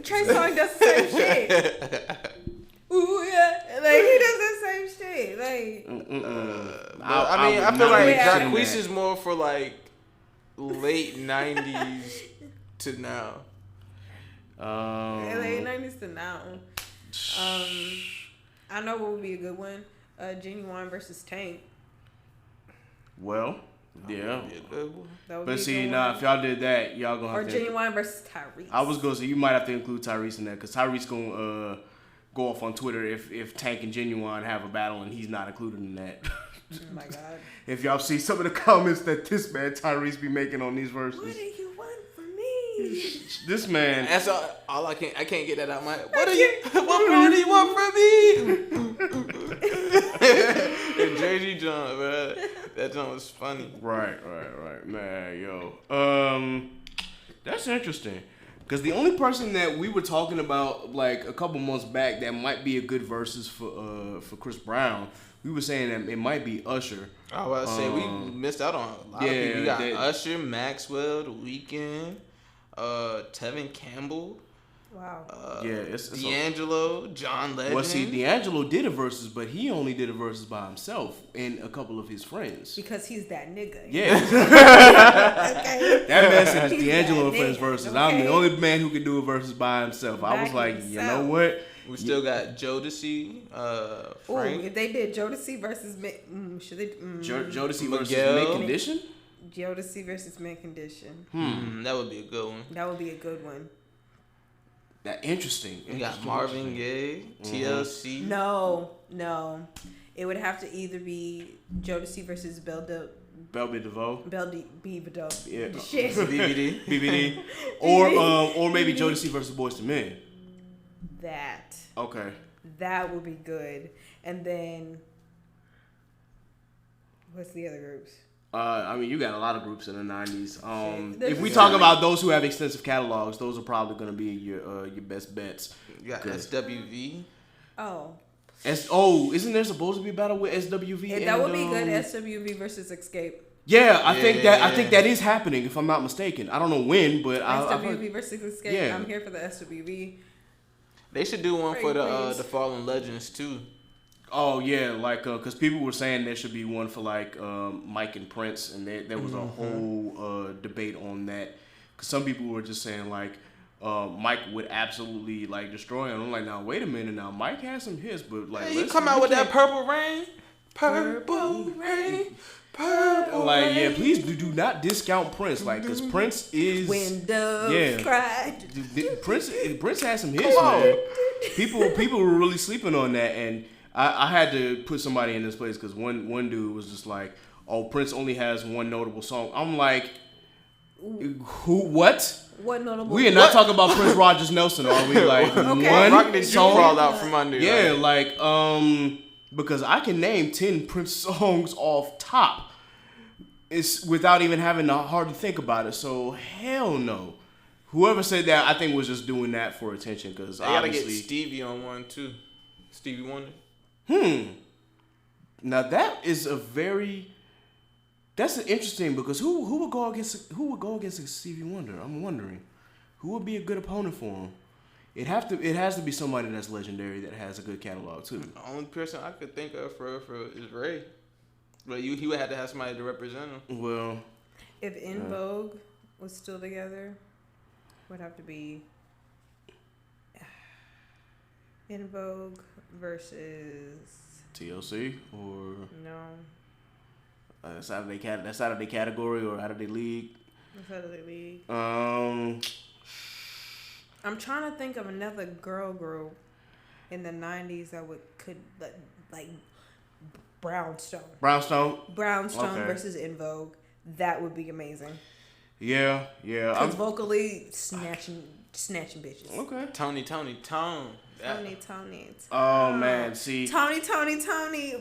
Trey Songz does the same shit. Ooh yeah, like he does the same shit. Like I feel like Jacquees is more for like late 90s to now. LA 90s to now. I know what would be a good one. Genuine versus Tank. Well, yeah. That would But be a see, good nah, one. if y'all did that, y'all gonna Or have to. Genuine versus Tyrese. I was gonna say you might have to include Tyrese in that because Tyrese gonna go off on Twitter if Tank and Genuine have a battle and he's not included in that. Oh my God. If y'all see some of the comments that this man Tyrese be making on these verses, What do you want from me? this man. That's all I can't get that out my head. What more do you want from me? And Jay-Z John, man. That John was funny. Right, man, yo. That's interesting. Because the only person that we were talking about like a couple months back that might be a good versus for Chris Brown, we were saying that it might be Usher. I was about to say we missed out on a lot of people. You got Usher, Maxwell, The Weeknd, Tevin Campbell. Wow. It's D'Angelo, John Legend. Well, see, D'Angelo did a versus, but he only did a versus by himself and a couple of his friends. Because he's that nigga. Yeah. Okay. That man said it's He's D'Angelo that for his nigga, versus. okay? I'm the only man who could do a versus by himself. I was By like, you know himself. what? We still got Jodeci, Ooh, Frank. if they did Jodeci versus should they? Jodeci versus Miguel. Mint Condition? Jodeci versus Mint Condition. That would be a good one. That would be a good one. That interesting. We got Marvin Gaye, TLC. No. It would have to either be Jodeci versus Belby DeVoe. Beavido. Yeah. Shit. BBD. BBD. Or maybe Jodeci versus Boyz II Men. That. Okay. That would be good. And then, what's the other groups? I mean, you got a lot of groups in the 90s. Shit. If we talk about those who have extensive catalogs, those are probably going to be your best bets. You got SWV. Oh. Isn't there supposed to be a battle with SWV? Yeah, that would be good. SWV versus Escape. Yeah, I think that is happening. If I'm not mistaken, I don't know when, but SWV versus Escape. Yeah. I'm here for the SWV. They should do one for Please. the Fallen Legends too. Oh yeah, like because people were saying there should be one for like Mike and Prince, and there was a whole debate on that. Because some people were just saying like Mike would absolutely like destroy him. I'm like, now wait a minute, now Mike has some hits, but like Hey, you come out with that Purple Rain, like yeah, please do not discount Prince, like because Prince is When doves cry. Prince has some hits, man. People were really sleeping on that, and I had to put somebody in this place because one dude was just like, "Oh, Prince only has one notable song." I'm like, "Who? What? What notable? We are not talking about Prince Rogers Nelson, are we? Like Okay. Rock one did you song? crawl out from under? Yeah, like because I can name 10 Prince songs off top. It's without even having to hardly think about it. So hell no. Whoever said that, I think was just doing that for attention because I gotta obviously get Stevie on one too. Stevie Wonder. Now that's interesting because who would go against Stevie Wonder? I'm wondering who would be a good opponent for him. It has to be somebody that's legendary that has a good catalog too. The only person I could think of for is Ray. But he would have to have somebody to represent him. Well, If In Vogue was still together, would have to be In Vogue versus TLC or no. that's out of their category or out of their league. That's out of the league. I'm trying to think of another girl group in the 90s that could like Brownstone Okay. versus In Vogue. That would be amazing. Yeah. Because vocally snatching bitches. Okay. Tony. Tony. Oh man, see. Tony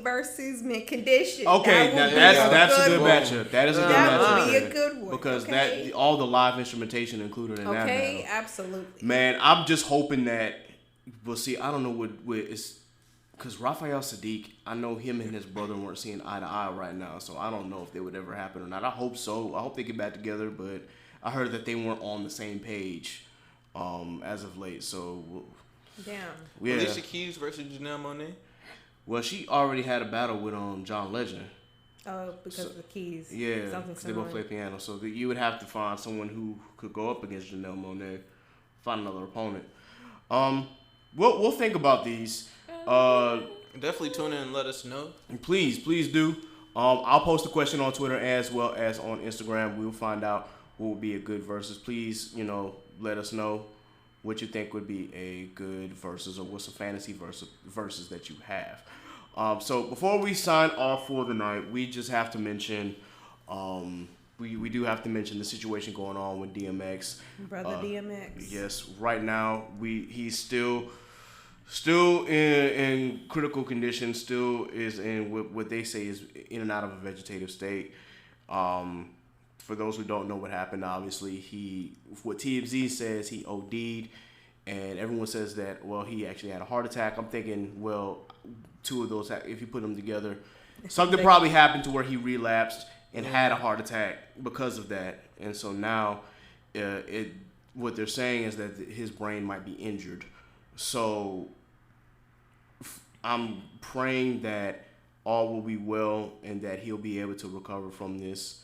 versus Mint Condition. Okay, that's a good matchup. That is a good matchup. That would be a good one. Because okay? all the live instrumentation included in that battle. Okay, absolutely. Man, I'm just hoping that we'll see. I don't know what it's because Raphael Sadiq. I know him and his brother weren't seeing eye to eye right now, so I don't know if they would ever happen or not. I hope so. I hope they get back together, but I heard that they weren't on the same page as of late. So. Damn. Yeah. Alicia Keys versus Janelle Monáe. Well, she already had a battle with John Legend. Oh, because of the keys. Yeah, because they both play piano. So you would have to find someone who could go up against Janelle Monáe find another opponent. We'll think about these. Definitely tune in and let us know. Please do. I'll post a question on Twitter as well as on Instagram. We'll find out what would be a good versus. Please, let us know what you think would be a good versus, or what's a fantasy versus that you have. So before we sign off for the night, we just have to mention, we do have to mention the situation going on with DMX. Brother DMX. Yes, right now he's still in critical condition. Still is in what they say is in and out of a vegetative state. For those who don't know what happened, obviously what TMZ says, he OD'd, and everyone says that, well, he actually had a heart attack. I'm thinking, well, two of those, if you put them together, something probably happened to where he relapsed and had a heart attack because of that. And so now what they're saying is that his brain might be injured. So I'm praying that all will be well and that he'll be able to recover from this.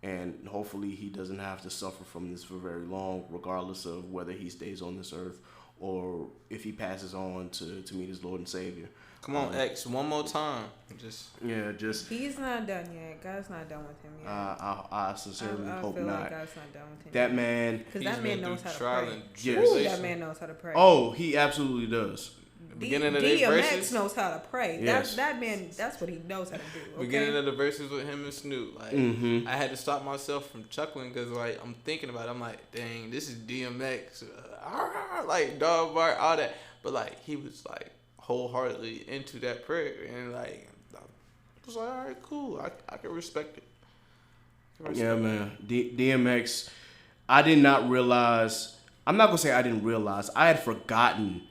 And hopefully he doesn't have to suffer from this for very long, regardless of whether he stays on this earth or if he passes on to meet his Lord and Savior. Come on, X, one more time. He's not done yet. God's not done with him yet. I sincerely hope feel not. like God's not done with him. That man, because that man knows how to pray. Yes. Ooh, that man knows how to pray. Oh, he absolutely does. Beginning of the DMX verses knows how to pray. Yes. That man, that's what he knows how to do. Okay? Beginning of the verses with him and Snoop, like I had to stop myself from chuckling because like I'm thinking about it. I'm like, dang, this is DMX, like dog bark, all that. But like he was like wholeheartedly into that prayer, and like I was like, all right, cool, I can respect it. Yeah, man. DMX, I did not realize. I'm not gonna say I didn't realize. I had forgotten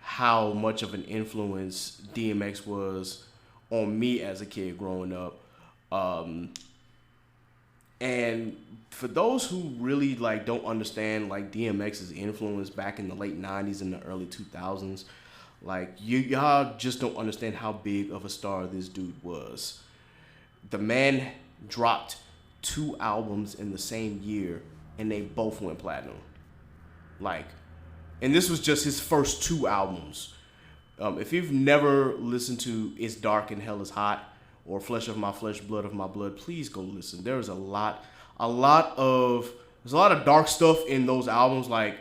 how much of an influence DMX was on me as a kid growing up. And for those who really like don't understand like DMX's influence back in the late 90s and the early 2000s, like y'all just don't understand how big of a star this dude was. The man dropped 2 albums in the same year and they both went platinum. And this was just his first 2 albums. If you've never listened to It's Dark and Hell is Hot or Flesh of My Flesh, Blood of My Blood, please go listen. There's a lot of dark stuff in those albums. Like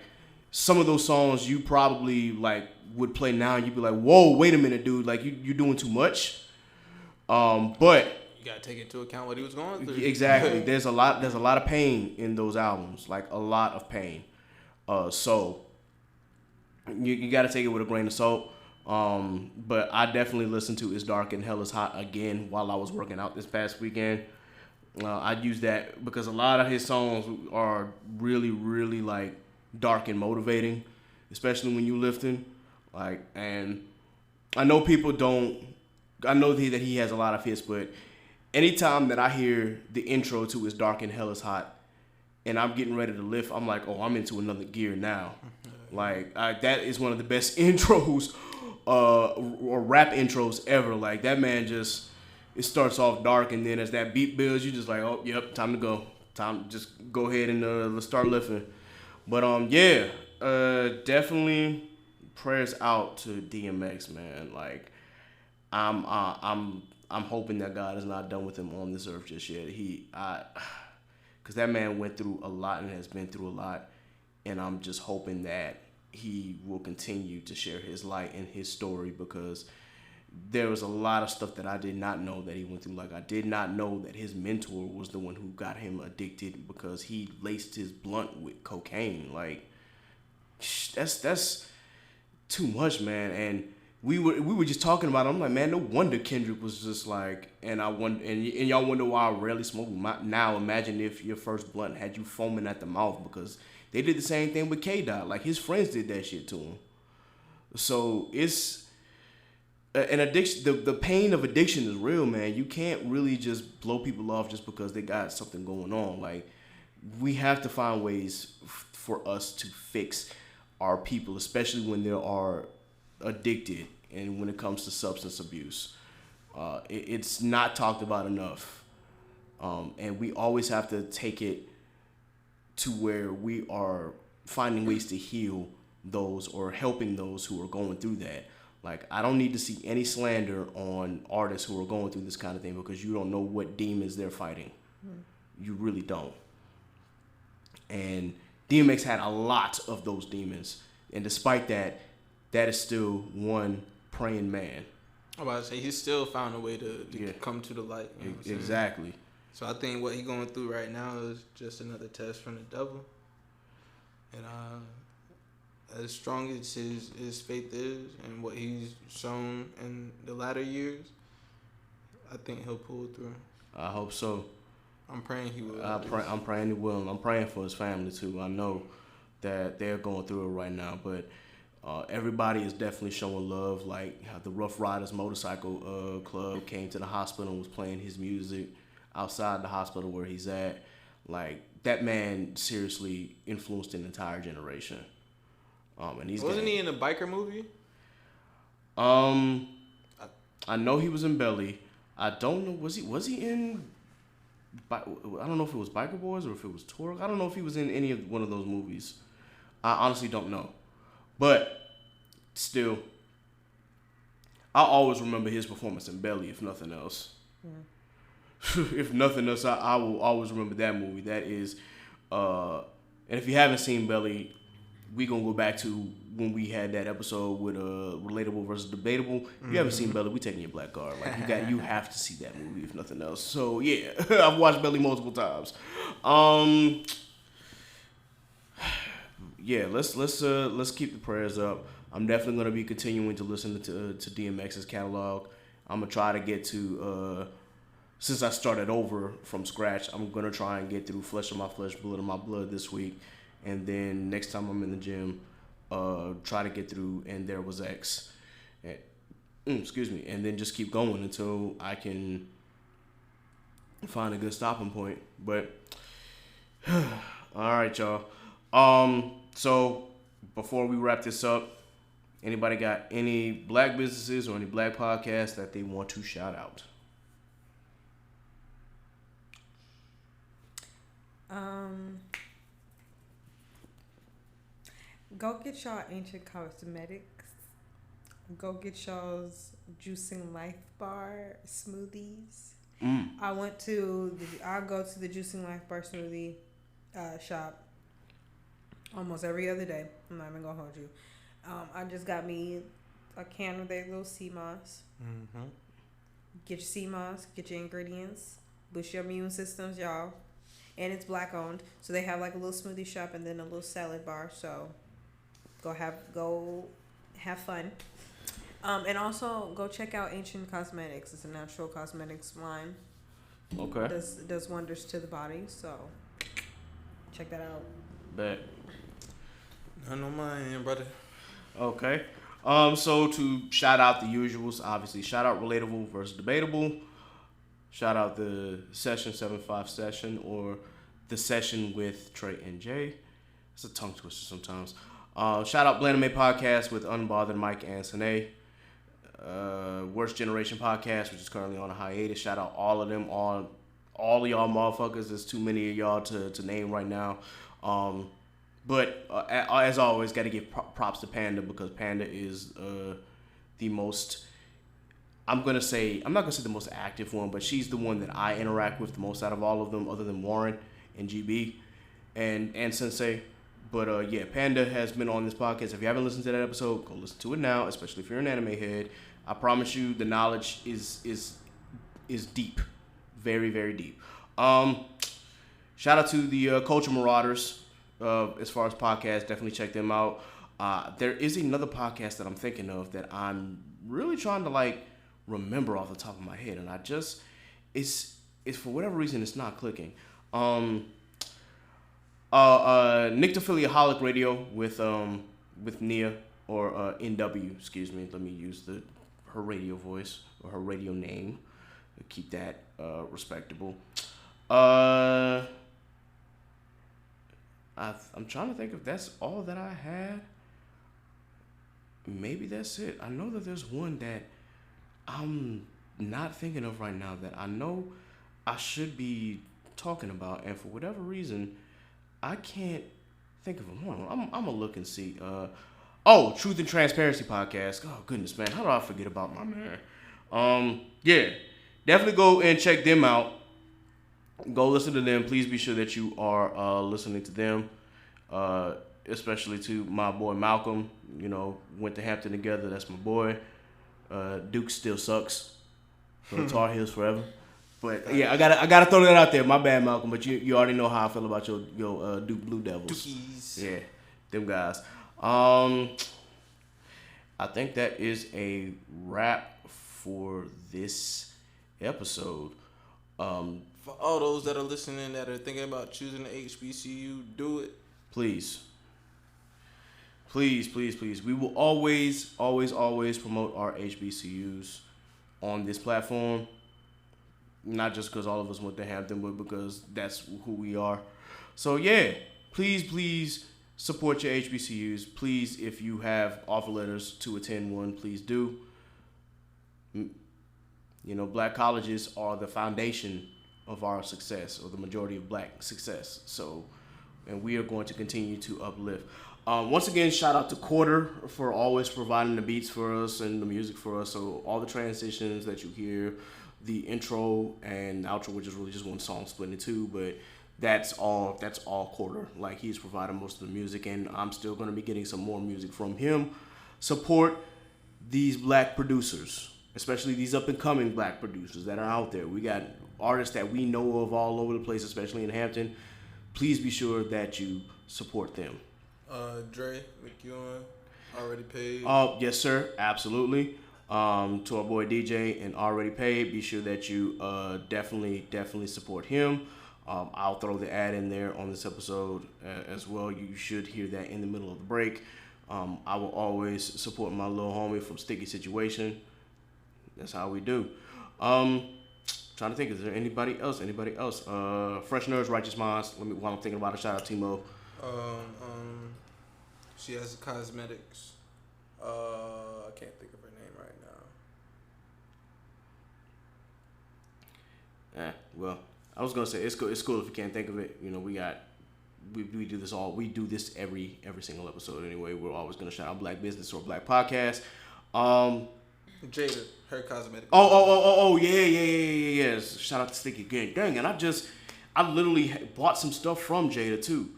some of those songs you probably like would play now and you'd be like, whoa, wait a minute, dude, like you're doing too much. But you gotta take into account what he was going through. Exactly. There's a lot of pain in those albums, like a lot of pain. So you got to take it with a grain of salt. But I definitely listened to It's Dark and Hell is Hot again while I was working out this past weekend. I use that because a lot of his songs are really, really like dark and motivating, especially when you lifting. And I know people don't. I know that he has a lot of hits, but anytime that I hear the intro to It's Dark and Hell is Hot, and I'm getting ready to lift, I'm like, oh, I'm into another gear now. That is one of the best intros or rap intros ever. Like that man it starts off dark, and then as that beat builds, you just like, oh, yep, time to go. Time to just go ahead and let's start lifting. But definitely prayers out to DMX, man. Like I'm hoping that God is not done with him on this earth just yet. Because that man went through a lot and has been through a lot. And I'm just hoping that he will continue to share his light and his story, because there was a lot of stuff that I did not know that he went through. Like I did not know that his mentor was the one who got him addicted because he laced his blunt with cocaine. Like that's too much, man. And we were just talking about it. I'm like, man, no wonder Kendrick was just like, and y'all wonder why I rarely smoke. Now imagine if your first blunt had you foaming at the mouth, because they did the same thing with K-Dot. Like his friends did that shit to him. So it's an addiction. The pain of addiction is real, man. You can't really just blow people off just because they got something going on. Like we have to find ways for us to fix our people, especially when they are addicted and when it comes to substance abuse. It's not talked about enough. And we always have to take it to where we are finding ways to heal those or helping those who are going through that. Like, I don't need to see any slander on artists who are going through this kind of thing because you don't know what demons they're fighting. You really don't. And DMX had a lot of those demons. And despite that, that is still one praying man. I'm about to say, he still found a way to come to the light. You know what I'm saying? Exactly. So I think what he's going through right now is just another test from the devil. And as strong as his faith is and what he's shown in the latter years, I think he'll pull through. I hope so. I'm praying he will. I'm praying he will. I'm praying for his family too. I know that they're going through it right now, but everybody is definitely showing love. Like how the Rough Riders Motorcycle Club came to the hospital and was playing his music outside the hospital where he's at. Like, that man seriously influenced an entire generation. And Wasn't he in a biker movie? I know he was in Belly. I don't know, was he in? I don't know if it was Biker Boys or if it was Torque. I don't know if he was in any of one of those movies. I honestly don't know, but still, I always remember his performance in Belly, if nothing else. If nothing else, I will always remember that movie. That is, and if you haven't seen Belly, we gonna go back to when we had that episode with Relatable versus Debatable. If you haven't seen Belly, we taking your black card. Like, you have to see that movie, if nothing else. So yeah, I've watched Belly multiple times. Yeah, let's keep the prayers up. I'm definitely gonna be continuing to listen to DMX's catalog. I'm gonna try to get to since I started over from scratch, I'm going to try and get through Flesh of My Flesh, Blood of My Blood this week. And then next time I'm in the gym, try to get through And There Was X. Excuse me. And then just keep going until I can find a good stopping point. But, all right, y'all. So, before we wrap this up, anybody got any black businesses or any black podcasts that they want to shout out? Go get y'all Ancient Cosmetics. Go get y'all's Juicing Life Bar smoothies. I'll go to the Juicing Life Bar smoothie shop almost every other day. I'm not even gonna hold you. I just got me a can of their little sea moss. Get your sea moss, get your ingredients, boost your immune systems, y'all. And it's black owned, so they have like a little smoothie shop and then a little salad bar. So go have fun. And also go check out Ancient Cosmetics. It's a natural cosmetics line. Okay. Does wonders to the body. So check that out. Bet. None on my end, brother. Okay. So to shout out the usuals, obviously shout out Relatable versus Debatable. Shout out the Session 75 session or the session with Trey and Jay. It's a tongue twister sometimes. Shout out Bland May Podcast with Unbothered Mike and Sine. Worst Generation Podcast, which is currently on a hiatus. Shout out all of them, all of y'all motherfuckers. There's too many of y'all to name right now. But as always, got to give props to Panda because Panda is the most... I'm not gonna say the most active one, but she's the one that I interact with the most out of all of them, other than Warren and GB and Sensei. But yeah, Panda has been on this podcast. If you haven't listened to that episode, go listen to it now, especially if you're an anime head. I promise you, the knowledge is deep, very, very deep. Shout out to the Culture Marauders. As far as podcasts, definitely check them out. There is another podcast that I'm thinking of that I'm really trying to remember off the top of my head, and it's for whatever reason it's not clicking. Nyctophiliaholic Radio with Nia or NW, excuse me. Let me use her radio voice or her radio name. Keep that respectable. I'm trying to think if that's all that I had. Maybe that's it. I know that there's one that I'm not thinking of right now that I know I should be talking about, and for whatever reason, I can't think of them. Hold on. I'm gonna look and see. Truth and Transparency podcast. Oh goodness, man, how do I forget about my man? Yeah, definitely go and check them out. Go listen to them. Please be sure that you are listening to them, especially to my boy Malcolm. You know, went to Hampton together. That's my boy. Duke still sucks. So Tar Heels forever. But yeah, I gotta throw that out there. My bad, Malcolm. But you already know how I feel about your Duke Blue Devils. Dookies. Yeah, them guys. I think that is a wrap for this episode. For all those that are listening that are thinking about choosing the HBCU, do it. Please. Please. We will always promote our HBCUs on this platform. Not just because all of us went to Hampton, but because that's who we are. So yeah, please support your HBCUs. Please, if you have offer letters to attend one, please do. You know, black colleges are the foundation of our success, or the majority of black success. So, and we are going to continue to uplift. Once again, shout out to Quarter for always providing the beats for us and the music for us. So all the transitions that you hear, the intro and outro, which is really just one song split into two, but that's all Quarter. Like, he's providing most of the music, and I'm still going to be getting some more music from him. Support these black producers, especially these up and coming black producers that are out there. We got artists that we know of all over the place, especially in Hampton. Please be sure that you support them. Dre McEwen, Already Paid. Yes, sir. Absolutely. To our boy DJ and Already Paid, be sure that you definitely support him. I'll throw the ad in there on this episode as well. You should hear that in the middle of the break. I will always support my little homie from Sticky Situation. That's how we do. Trying to think, is there anybody else? Fresh Nerds, Righteous Minds. While I'm thinking about it, shout out Timo. She has cosmetics. I can't think of her name right now. Well, I was gonna say it's cool if you can't think of it. You know, we do this every single episode anyway. We're always gonna shout out Black Business or Black Podcast. Jada, her cosmetics. Yeah. Shout out to Sticky again. Dang, and I literally bought some stuff from Jada too.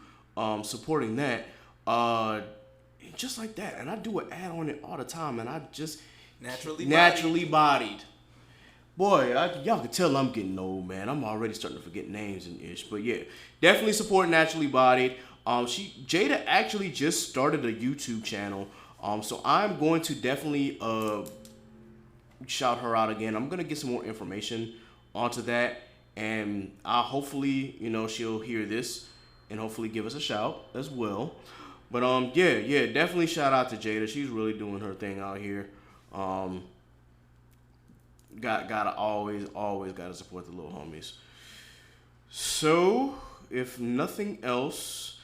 Supporting that. Just like that. And I do an ad on it all the time, and I just naturally bodied. Boy, y'all can tell I'm getting old, man. I'm already starting to forget names and ish. But yeah, definitely support Naturally Bodied. Jada actually just started a YouTube channel. So I'm going to definitely shout her out again. I'm gonna get some more information onto that, and hopefully, she'll hear this and hopefully give us a shout as well. But yeah, definitely shout out to Jada. She's really doing her thing out here. Gotta always gotta support the little homies. So if nothing else,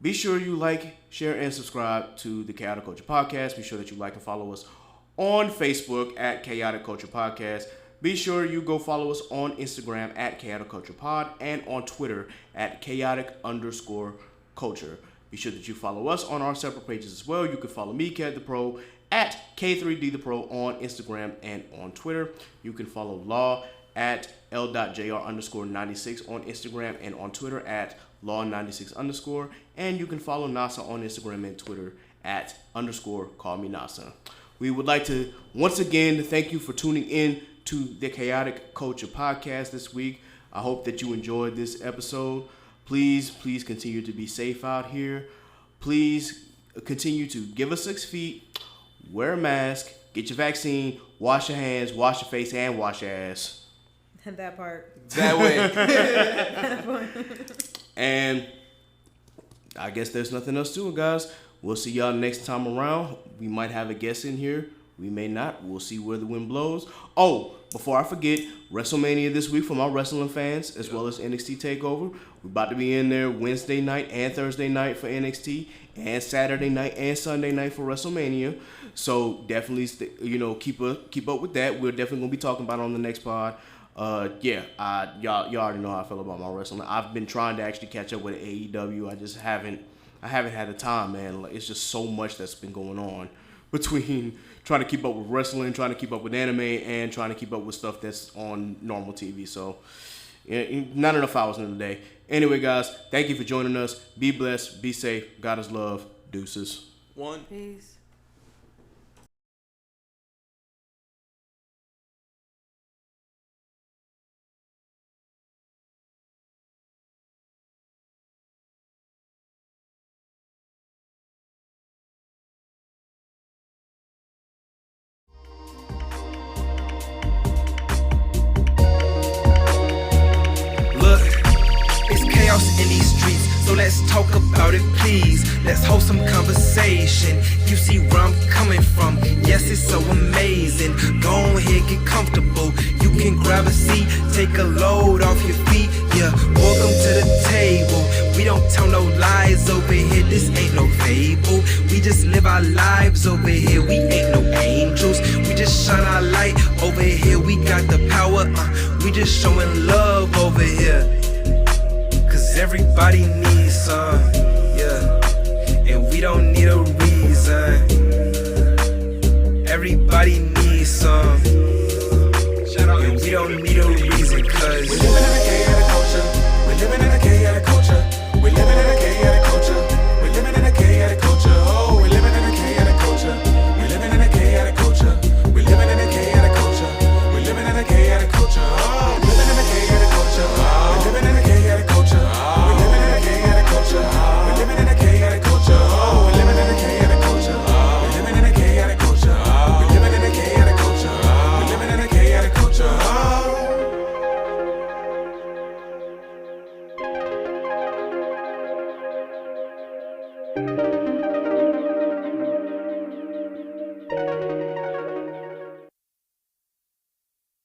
be sure you like, share, and subscribe to the Chaotic Culture Podcast. Be sure that you like and follow us on Facebook at Chaotic Culture Podcast. Be sure you go follow us on Instagram at Chaotic Culture Pod and on Twitter at Chaotic_Culture. Be sure that you follow us on our separate pages as well. You can follow me, Cat the Pro, at K3D the Pro on Instagram and on Twitter. You can follow Law at L.JR_96 on Instagram and on Twitter at Law96_. And you can follow NASA on Instagram and Twitter at _CallMeNasa. We would like to once again thank you for tuning in to the Chaotic Culture Podcast this week. I hope that you enjoyed this episode. Please continue to be safe out here. Please continue to give us 6 feet, wear a mask, get your vaccine, wash your hands, wash your face, and wash your ass. That part. That way. And I guess there's nothing else to it, guys. We'll see y'all next time around. We might have a guest in here. We may not. We'll see where the wind blows. Oh, before I forget, WrestleMania this week for my wrestling fans, as well as NXT TakeOver. We're about to be in there Wednesday night and Thursday night for NXT, and Saturday night and Sunday night for WrestleMania. So definitely, keep up with that. We're definitely gonna be talking about it on the next pod. Y'all already know how I feel about my wrestling. I've been trying to actually catch up with AEW. I haven't had the time, man. Like, it's just so much that's been going on between trying to keep up with wrestling, trying to keep up with anime, and trying to keep up with stuff that's on normal TV. So, not enough hours in the day. Anyway, guys, thank you for joining us. Be blessed, be safe. God is love. Deuces. One. Peace. Look, it's chaos in these streets, so let's talk about it, please. Let's hold some conversation. You see where I'm coming from. Yes, it's so amazing. Go ahead, get comfortable. You can grab a seat, take a load off your feet. Yeah, welcome to the table. We don't tell no lies over here. This ain't no fable. We just live our lives over here. We ain't no angels. We just shine our light over here. We got the power. We just showing love over here. Cause everybody needs some, yeah. And we don't need a reason. Everybody needs some.